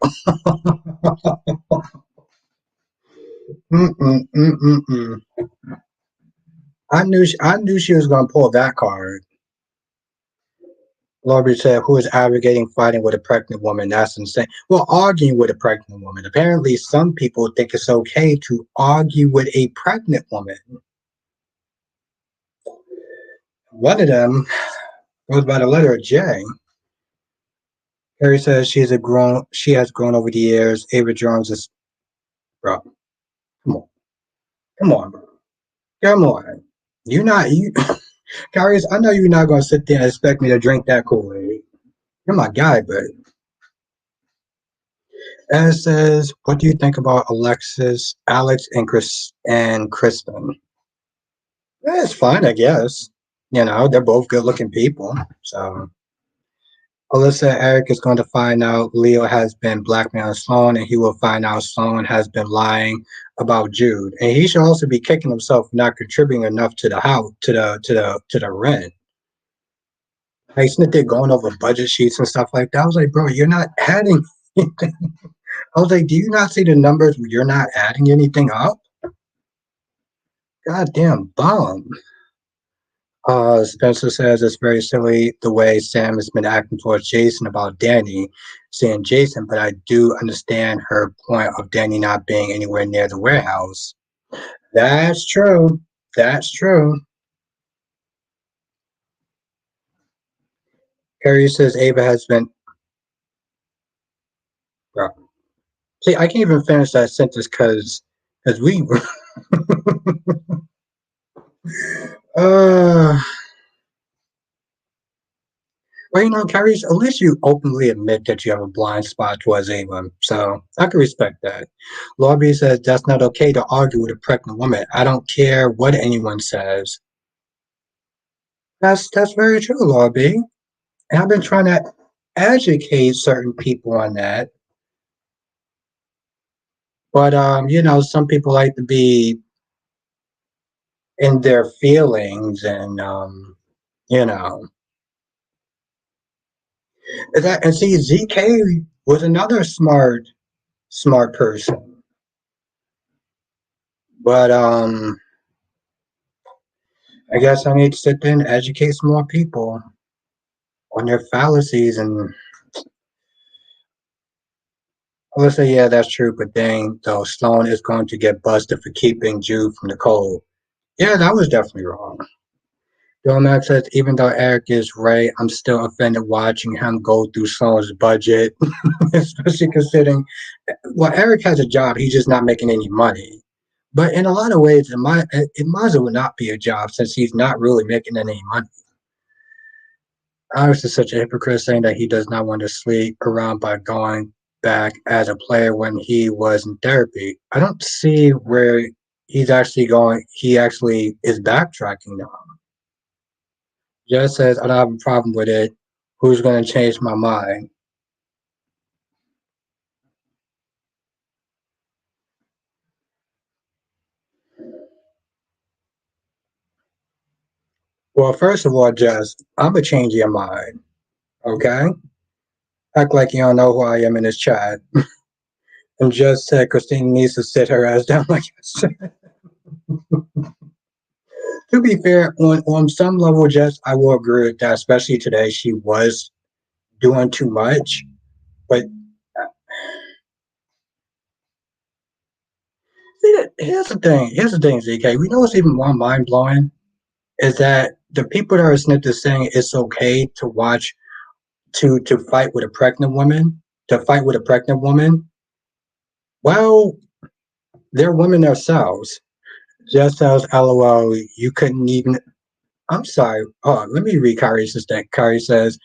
Mm-mm, mm-mm, mm. I knew she was gonna pull that card. Laurie said, "Who is advocating fighting with a pregnant woman? That's insane." Well, arguing with a pregnant woman. Apparently, some people think it's okay to argue with a pregnant woman. One of them goes by the letter J. Harry says she has grown over the years. Ava Jones is, bro. Come on, come on, bro. Come on. You not you, Carrie. I know you're not gonna sit there and expect me to drink that Kool-Aid. You're my guy, but and it says, what do you think about Alexis, Alex, and Kristen? It's fine, I guess. You know, they're both good-looking people. So Alyssa and Eric is going to find out Leo has been blackmailing Sloan, and he will find out Sloan has been lying about Jude, and he should also be kicking himself for not contributing enough to the house, to the rent. Like, isn't they going over budget sheets and stuff like that? I was like, bro, you're not adding anything. I was like, do you not see the numbers? You're not adding anything up. Goddamn bum. Spencer says it's very silly the way Sam has been acting towards Jason about Danny, saying Jason, but I do understand her point of Danny not being anywhere near the warehouse. That's true. That's true. Harry says Ava has been. Bro. See, I can't even finish that sentence because we. uh, well, you know, Carrie, at least you openly admit that you have a blind spot towards Ava, so I can respect that. Lobby says that's not okay to argue with a pregnant woman. I don't care what anyone says. That's very true, Lobby. And I've been trying to educate certain people on that. But some people like to be in their feelings, and you know, and see, ZK was another smart person, but I guess I need to sit there and educate some more people on their fallacies. And let's say, yeah, that's true, but dang, though, Sloan is going to get busted for keeping Jude from the cold. Yeah, that was definitely wrong. Domax says, even though Eric is right, I'm still offended watching him go through Sloan's budget, especially considering, well, Eric has a job, he's just not making any money. But in a lot of ways, it might as well not be a job since he's not really making any money. Alex is such a hypocrite saying that he does not want to sleep around by going back as a player when he was in therapy. I don't see where he actually is backtracking now. Just says, I don't have a problem with it. Who's going to change my mind? Well, first of all, Jess, I'm going to change your mind. Okay? Act like you don't know who I am in this chat. And just said Christina needs to sit her ass down like I said. To be fair, on some level, Jess, I will agree with that, especially today. She was doing too much. But here's the thing, ZK. We know what's even more mind blowing is that the people that are snipped is saying it's okay to watch to fight with a pregnant woman, to fight with a pregnant woman. Well, they're women themselves. Just as LOL, you couldn't even. I'm sorry. Oh, let me read Kyrie's thing. Kyrie says,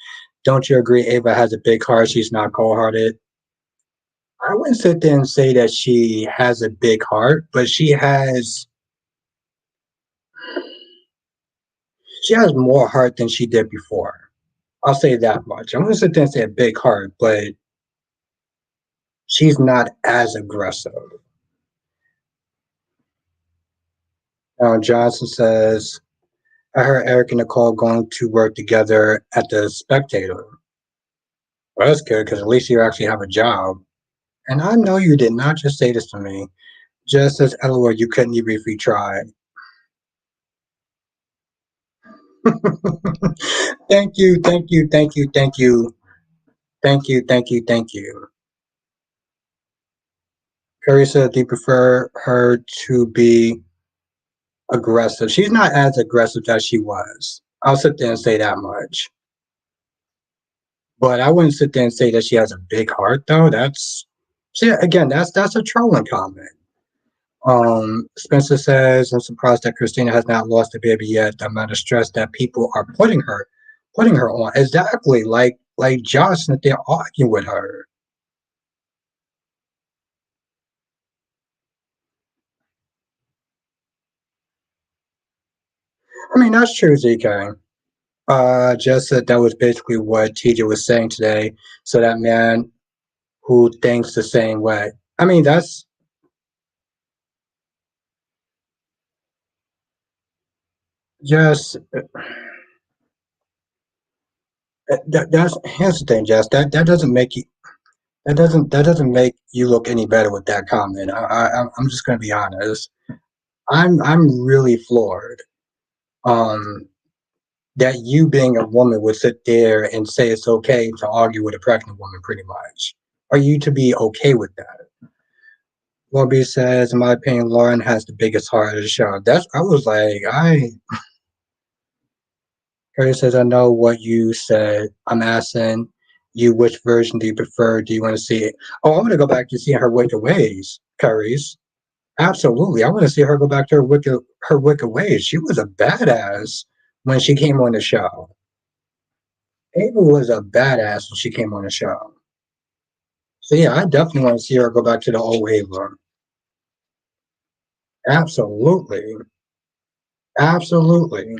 "Don't you agree? Ava has a big heart. She's not cold hearted." I wouldn't sit there and say that she has a big heart, but she has more heart than she did before. I'll say that much. I'm gonna sit there and say a big heart, but she's not as aggressive. Johnson says, I heard Eric and Nicole going to work together at the Spectator. Well, that's good because at least you actually have a job. And I know you did not just say this to me. Just as LOL, you couldn't even if you tried. Thank you, thank you, thank you, thank you, thank you, thank you, thank you. Curry said they prefer her to be aggressive. She's not as aggressive as she was. I'll sit there and say that much. But I wouldn't sit there and say that she has a big heart, though. See, again, that's a trolling comment. Spencer says, I'm surprised that Christina has not lost a baby yet. The amount of stress that people are putting her on. Exactly, like Josh that they're arguing with her. I mean, that's true, ZK. Just that was basically what TJ was saying today. So that man who thinks the same way. I mean, that's just that's here's the thing, Jess. That doesn't make you look any better with that comment. I'm just gonna be honest. I'm really floored. Um, that you being a woman would sit there and say it's okay to argue with a pregnant woman, pretty much. Are you to be okay with that? Lobby says, in my opinion, Lauren has the biggest heart of the show. That's I was like, Curry says, I know what you said. I'm asking you which version do you prefer? Do you want to see it? Oh, I want to go back to seeing her wicked ways, Curry's. Absolutely. I want to see her go back to her wicked ways. She was a badass when she came on the show. Ava was a badass when she came on the show. So yeah, I definitely want to see her go back to the old Ava. Absolutely. Absolutely.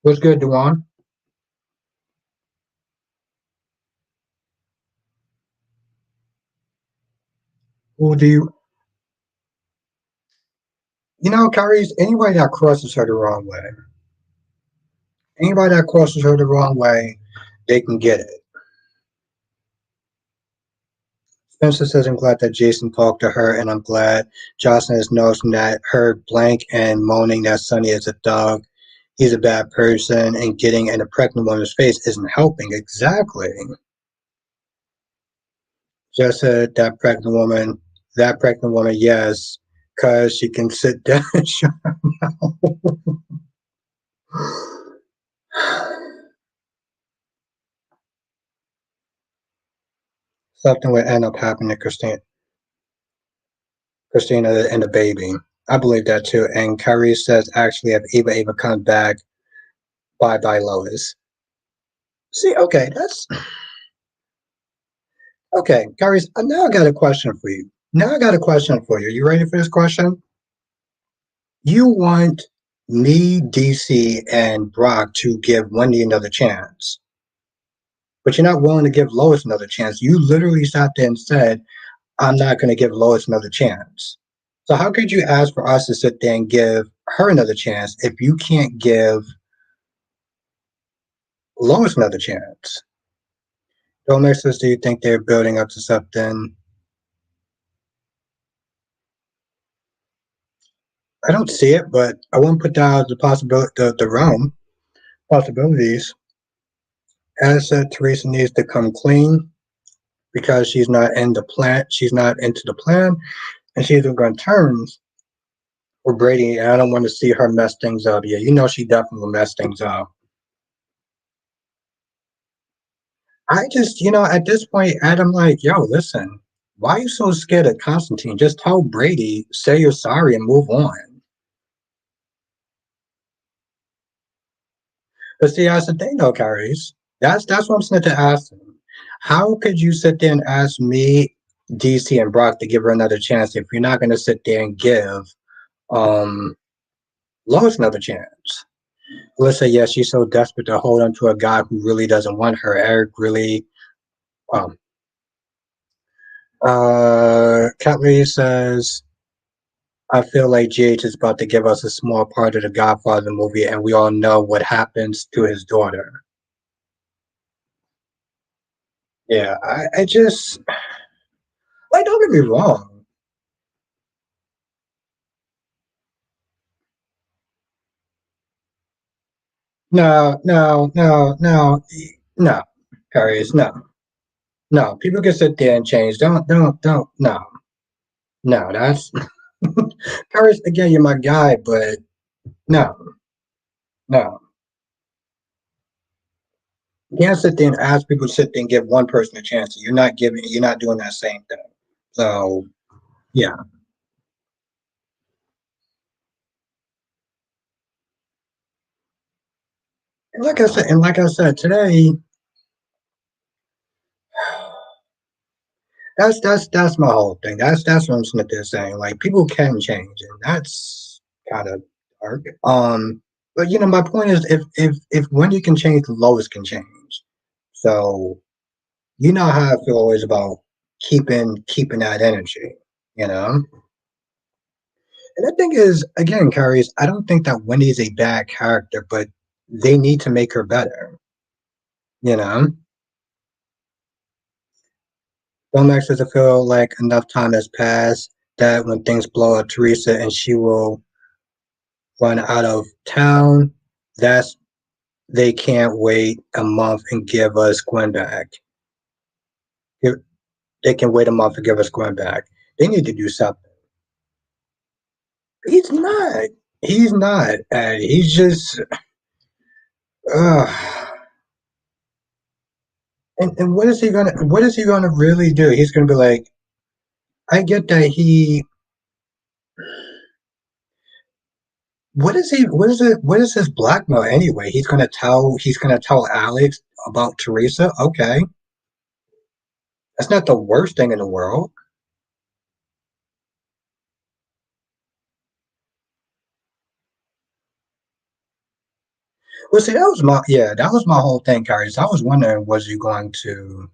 What's good, Dewan? Who do you know, Kyrie's anybody that crosses her the wrong way. Anybody that crosses her the wrong way, they can get it. Spencer says, I'm glad that Jason talked to her, and I'm glad Jocelyn is noticing that her blank and moaning that Sonny is a dog, he's a bad person, and getting in a pregnant woman's face isn't helping. Exactly. Just said that pregnant woman, yes, because she can sit down and shut her mouth. Something would end up happening to Christina and the baby. I believe that too. And Kyrie says, actually, if Eva comes back, bye bye, Lois. See, okay, that's okay. Kyrie, now I got a question for you. Now I got a question for you. You ready for this question? You want me, DC, and Brock to give Wendy another chance, but you're not willing to give Lois another chance. You literally sat there and said, I'm not going to give Lois another chance. So how could you ask for us to sit there and give her another chance if you can't give Lois another chance? Filmmakers, do you think they're building up to something? I don't see it, but I won't put down the possibility, the realm possibilities. As said, Teresa needs to come clean because she's not in the plan. She's not into the plan, and she's on terms with Brady. And I don't want to see her mess things up. Yeah, you know she definitely will mess things up. I just, at this point, Adam, like, yo, listen, why are you so scared of Constantine? Just tell Brady, say you're sorry, and move on. But see, that's the thing, though, Caris. That's what I'm saying to ask him. How could you sit there and ask me, DC, and Brock to give her another chance if you're not going to sit there and give um Lois another chance? Let's say, yes, she's so desperate to hold on to a guy who really doesn't want her. Eric really, um, Catley says, I feel like GH is about to give us a small part of the Godfather movie, and we all know what happens to his daughter. Yeah, I just, like, don't get me wrong. No, no, no, no, no, Paris, no, no. People can sit there and change. Don't, no, no. That's Paris again. You're my guy, but no, no. You can't sit there and ask people to sit there and give one person a chance. You're not giving. You're not doing that same thing. So yeah. And like I said today, that's my whole thing. That's what I'm Smith is saying. Like people can change, and that's kind of dark. But my point is, if Wendy can change, Lois can change. So you know how I feel always about keeping that energy. You know, and the thing is, again, Carrie, I don't think that Wendy is a bad character, but they need to make her better. You know, Lomax doesn't feel like enough time has passed that when things blow up, Teresa and she will run out of town. That's they can't wait a month and give us Gwen back. They can wait a month and give us Gwen back. They need to do something. He's not. He's not. He's just. Uh, and what is he gonna? What is he gonna really do? He's gonna be like. I get that he. What is he? What is it? What is his blackmail anyway? He's gonna tell. He's gonna tell Alex about Teresa. Okay, that's not the worst thing in the world. Well, see, that was my whole thing, Carrie. So I was wondering, was you going to?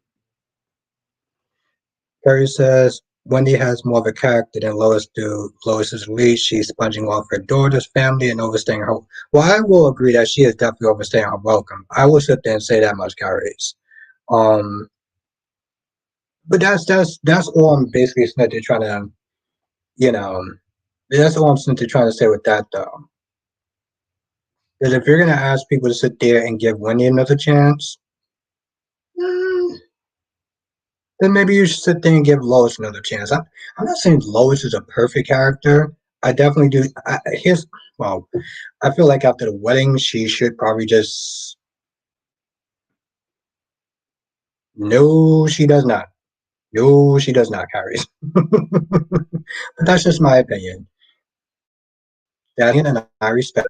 Carrie says, Wendy has more of a character than Lois do. Lois is weak. She's sponging off her daughter's family and overstaying her. Well, I will agree that she is definitely overstaying her welcome. I will sit there and say that much, Carries. Um, but that's all I'm basically simply trying to, you know, that's all I'm simply trying to say with that though. Is if you're gonna ask people to sit there and give Wendy another chance, mm, then maybe you should sit there and give Lois another chance. I'm not saying Lois is a perfect character. I definitely do. Well, I feel like after the wedding, she should probably just. No, she does not. No, she does not, Carrie. But that's just my opinion. That and I respect.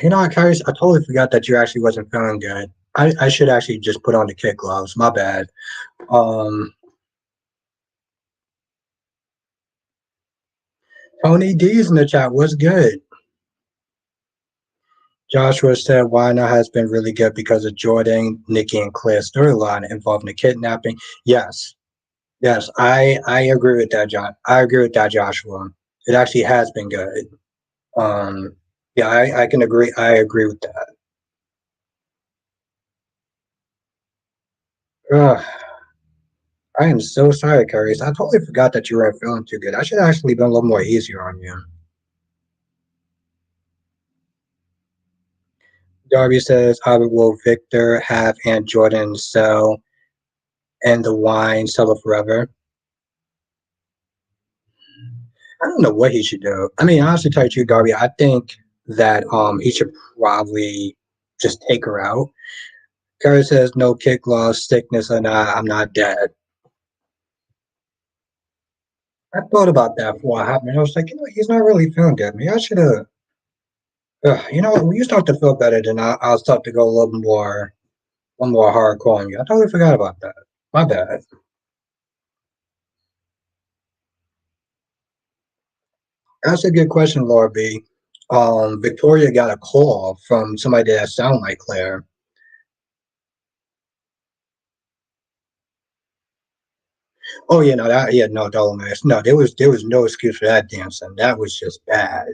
You know what, Carrie? I totally forgot that you actually wasn't feeling good. I should actually just put on the kid gloves. My bad. Um, Tony D's in the chat. What's good? Joshua said Wina has been really good because of Jordan, Nikki, and Claire's storyline involving the kidnapping. Yes, yes, I agree with that, John. I agree with that, Joshua. It actually has been good. Um, yeah, I can agree. I agree with that. Ugh, I am so sorry, Carice. I totally forgot that you weren't feeling too good. I should actually been a little more easier on you. Darby says, "I will Victor have Aunt Jordan sell and the wine sell it forever." I don't know what he should do. I mean, honestly, tell you the truth, Darby, I think that he should probably just take her out. Curry says no kick loss, sickness or not, I'm not dead. I thought about that for a hot minute. I was like, he's not really feeling good. Maybe I should have. You know what? When you start to feel better, then I'll start to go a little more hardcore on you. I totally forgot about that. My bad. That's a good question, Laura B. Victoria got a call from somebody that sounded like Claire. Oh yeah, no, that yeah, no, Dolomite. No, there was no excuse for that dancing. That was just bad.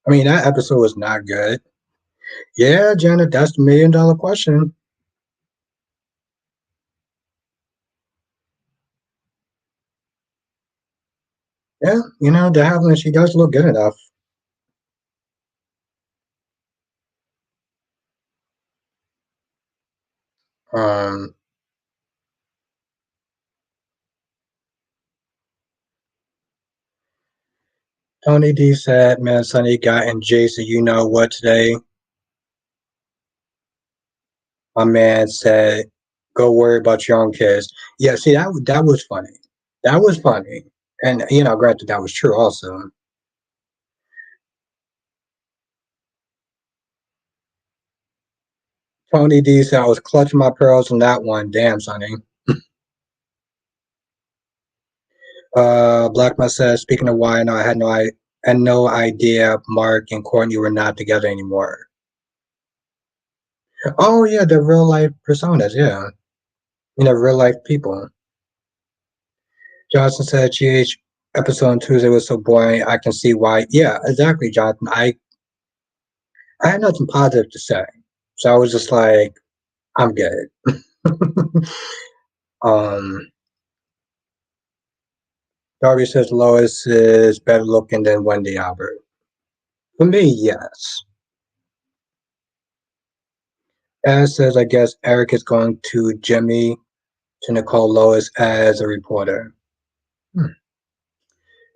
I mean, that episode was not good. Yeah, Janet, that's the $1 million question. Yeah, the Havilland, she does look good enough. Um, Tony D said, "Man, Sonny got and Jason, you know what today?" My man said, "Go worry about your own kids." Yeah, see that was funny. That was funny, and granted that was true also. Tony D said, "I was clutching my pearls on that one. Damn, Sonny." Blackman says, "Speaking of why, no, had no idea Mark and Courtney were not together anymore." Oh yeah, the real life personas, yeah, real life people. Johnson said, "GH episode on Tuesday was so boring. I can see why." Yeah, exactly, Jonathan. I had nothing positive to say, so I was just like, "I'm good." um, Darby says Lois is better looking than Wendy Albert. For me, yes. As says, I guess Eric is going to Jimmy to Nicole Lois as a reporter. Hmm.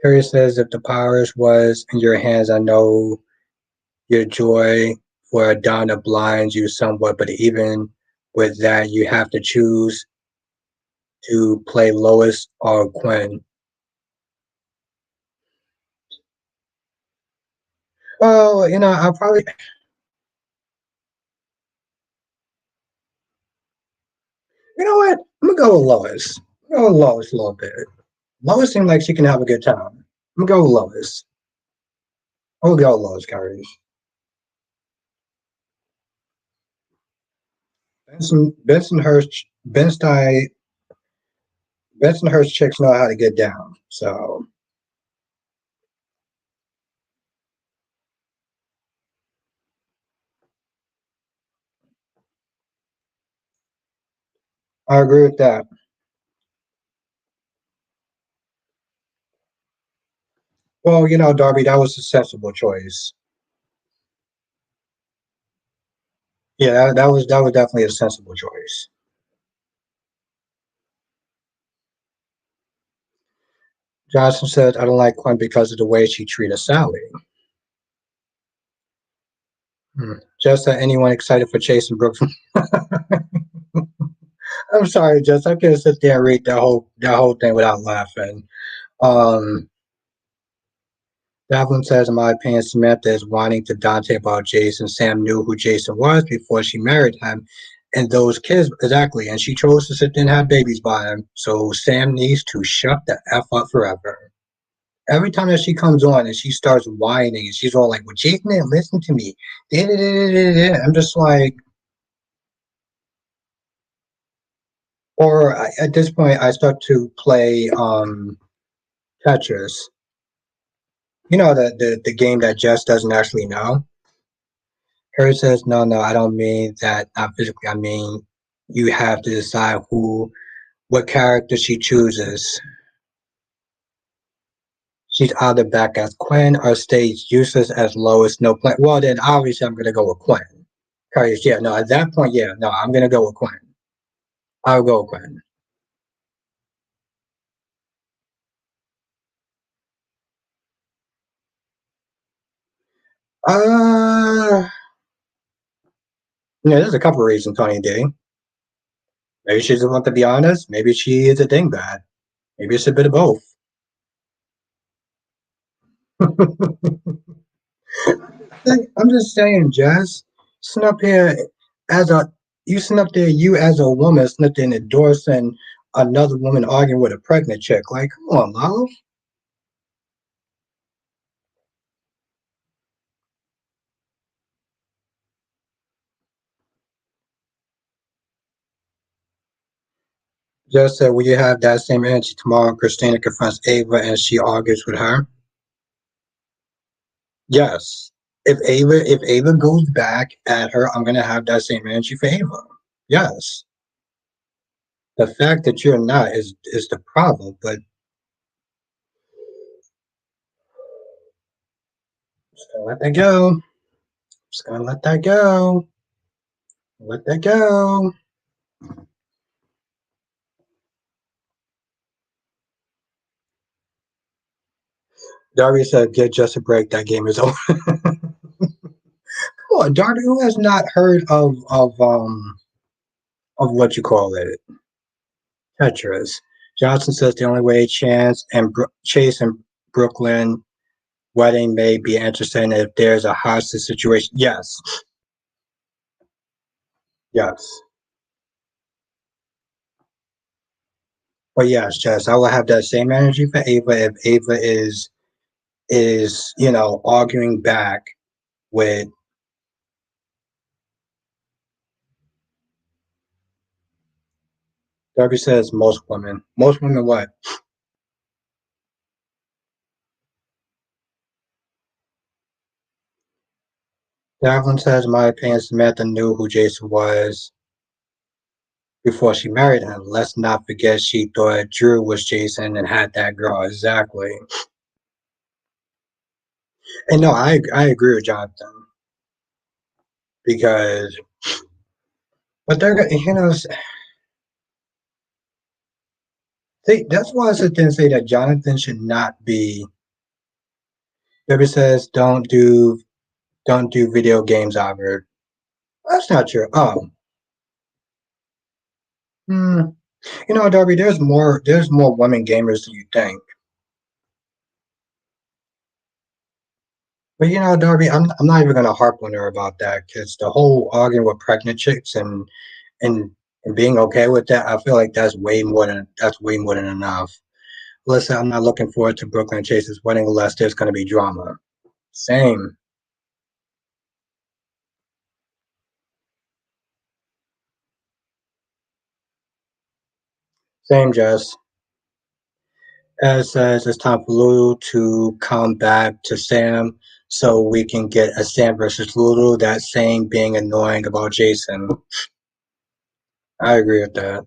Harry says, if the powers was in your hands, I know your joy for Donna blinds you somewhat, but even with that, you have to choose to play Lois or Quinn. Well, I'll probably, you know what? I'm gonna go with Lois. I'm gonna go with Lois a little bit. Lois seems like she can have a good time. I'm gonna go with Lois. I'm gonna go with Lois, Kyrie. Bensonhurst Bensonhurst chicks know how to get down. So I agree with that. Well, Darby, that was a sensible choice. Yeah, that was definitely a sensible choice. Johnson said, "I don't like Quinn because of the way she treated Sally." Just that anyone excited for Chase and Brooks? I'm sorry, just I couldn't sit there and read that whole thing without laughing. Um, Devlin says, in my opinion, Samantha is whining to Dante about Jason. Sam knew who Jason was before she married him. And those kids, exactly. And she chose to sit there and have babies by him. So Sam needs to shut the F up forever. Every time that she comes on and she starts whining, and she's all like, well, Jason didn't listen to me. I'm just like, or at this point, I start to play Tetris. The game that Jess doesn't actually know. Harry says, no, no, I don't mean that, not physically. I mean, you have to decide what character she chooses. She's either back as Quinn or stays useless as Lois, no plan. Well, then obviously I'm going to go with Quinn. Because, yeah, no, at that point, yeah, no, I'm going to go with Quinn. I'll go with Quinn. Uh, there's a couple of reasons, Tony D. Maybe she doesn't want to be honest. Maybe she is a dingbat. Maybe it's a bit of both. I'm just saying, Jess. Sitting up here as a you sitting up there, you as a woman sitting up there and endorsing another woman arguing with a pregnant chick. Like, come on, love. Jess said, will you have that same energy tomorrow? Christina confronts Ava and she argues with her. Yes. If Ava goes back at her, I'm gonna have that same energy for Ava. Yes. The fact that you're not is the problem, but just gonna let that go. Just gonna let that go. Let that go. Darby said, "Get just a break. That game is over." Come on, Darby. Who has not heard of what you call it, Tetris? Johnson says the only way Chance and Chase and Brooklyn wedding may be interesting if there's a hostage situation. Yes, yes. But yes, Jess, I will have that same energy for Ava if Ava is arguing back with. Darby says most women. Most women what? Devlin says, in my opinion, Samantha knew who Jason was before she married him. Let's not forget she thought Drew was Jason and had that girl. Exactly. And no, I agree with Jonathan because, but they're see, that's why I sit there and say that Jonathan should not be. Debbie says, don't do video games, Albert. That's not true. Oh, hmm. Darby, there's more women gamers than you think. But Darby, I'm not even gonna harp on her about that because the whole arguing with pregnant chicks and and being okay with that, I feel like that's way more than enough. Listen, I'm not looking forward to Brooklyn Chase's wedding unless there's gonna be drama. Same. Same, Jess. As says it's time for Lulu to come back to Sam so we can get a Sam versus Lulu. That saying being annoying about Jason. I agree with that.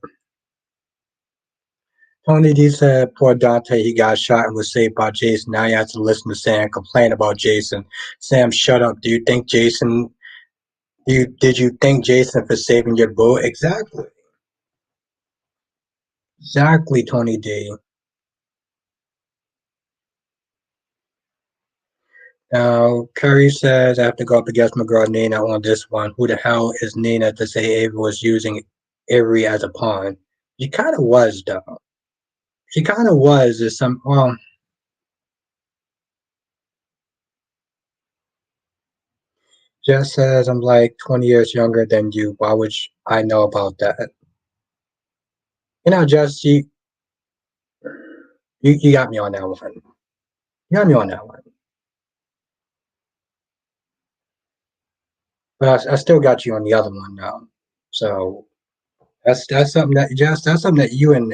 Tony D said, poor Dante, he got shot and was saved by Jason. Now you have to listen to Sam complain about Jason. Sam, shut up. Do you think Jason, did you thank Jason for saving your boo? Exactly. Exactly, Tony D. Now, Curry says, I have to go up against my girl Nina on this one. Who the hell is Nina to say Avery was using Avery as a pawn? She kind of was, though. She kind of was. Well, Jess says, I'm like 20 years younger than you. Why would I know about that? Jess, you got me on that one. You got me on that one. But I still got you on the other one now. So that's something that Jess, that's something that you and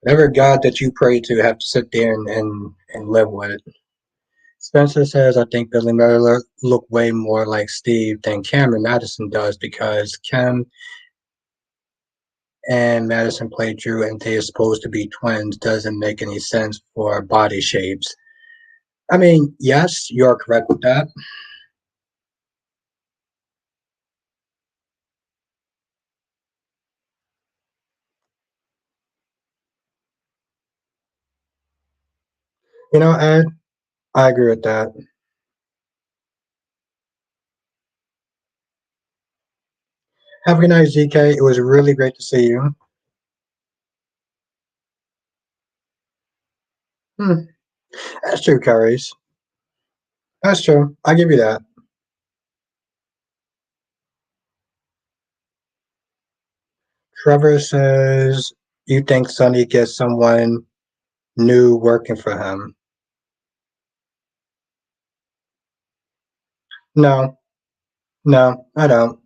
whatever God that you pray to have to sit there and live with. Spencer says, I think Billy Miller looked way more like Steve than Cameron Madison does because Cam and Madison play Drew and they are supposed to be twins doesn't make any sense for body shapes. I mean, yes, you're correct with that. Ed, I agree with that. Have a good night, ZK. It was really great to see you. Hmm, that's true, Carries. That's true. I give you that. Trevor says, you think Sonny gets someone new working for him? No, no, I don't.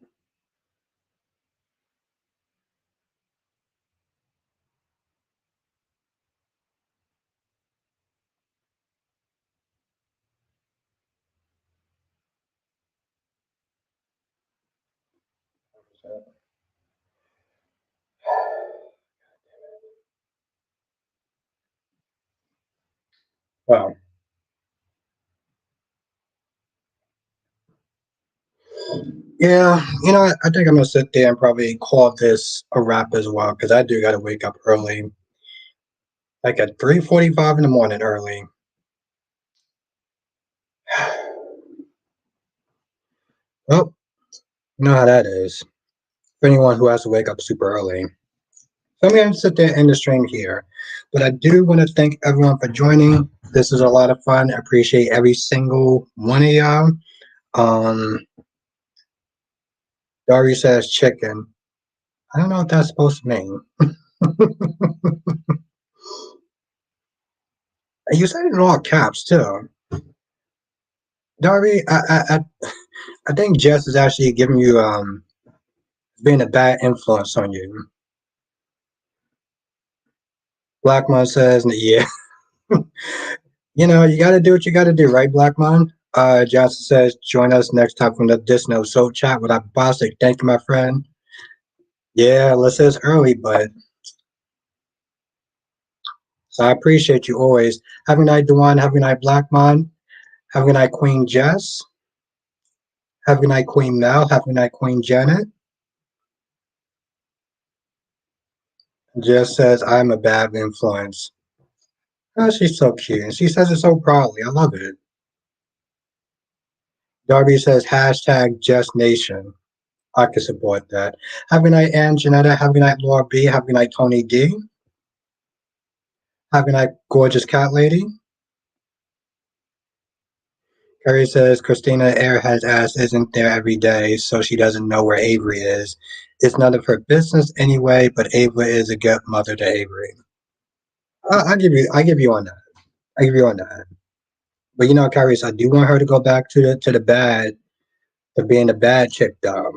Well, yeah, I think I'm gonna sit there and probably call this a wrap as well because I do got to wake up early, like at 3:45 in the morning early. Well, you know how that is for anyone who has to wake up super early. So I'm gonna sit there and end the stream here, but I do want to thank everyone for joining. This is a lot of fun. I appreciate every single one of y'all. Um, Dari says chicken. I don't know what that's supposed to mean. You said it in all caps too. Darby, I think Jess is actually giving you being a bad influence on you. Blackmon says, yeah, you got to do what you got to do, right, Blackmon? Johnson says, join us next time from the Disno Soul Chat with our boss. Thank you, my friend. Yeah, let's say it's early, but so I appreciate you always. Have a night, Dewan. Have a night, Blackmon. Have a night, Queen Jess. Have a night, Queen Mel. Have a night, Queen Janet. Jess says, I'm a bad influence. Oh, she's so cute. And she says it so proudly. I love it. Darby says, hashtag Just Nation. I can support that. Have a night, Ann, Janetta. Have a night, Laura B. Have a night, Tony D. Have a night, Gorgeous Cat Lady. Carrie says, Christina Airhead's ass isn't there every day, so she doesn't know where Avery is. It's none of her business anyway, but Ava is a good mother to Avery. I give you on that. I give you on that. But Carrie, I do want her to go back to the bad, to being the bad chick, though.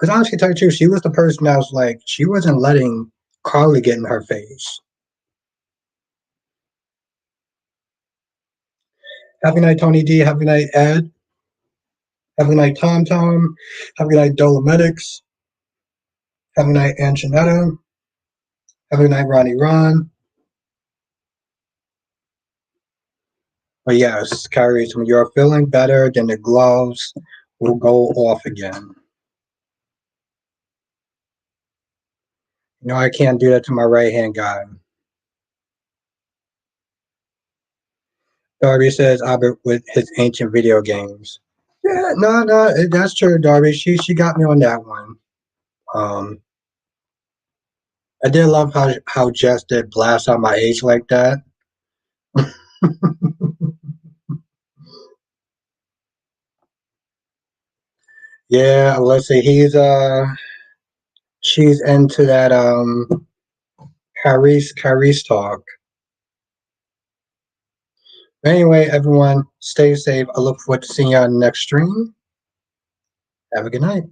Because honestly, tell you the truth, she was the person that was like, she wasn't letting Carly get in her face. Happy night, Tony D. Happy night, Ed. Happy night, Tom Tom. Happy night, Dolomedics. Happy night, Anjanetta. Happy night, Ronnie Ron. But yes, Kyrie, when you're feeling better, then the gloves will go off again. You know, I can't do that to my right hand guy. Darby says Albert with his ancient video games. Yeah, no, no, that's true, Darby. She got me on that one. Um, I did love how Jess did blast out my age like that. Yeah, let's see. She's into that Carice talk. Anyway, everyone, stay safe. I look forward to seeing you on the next stream. Have a good night.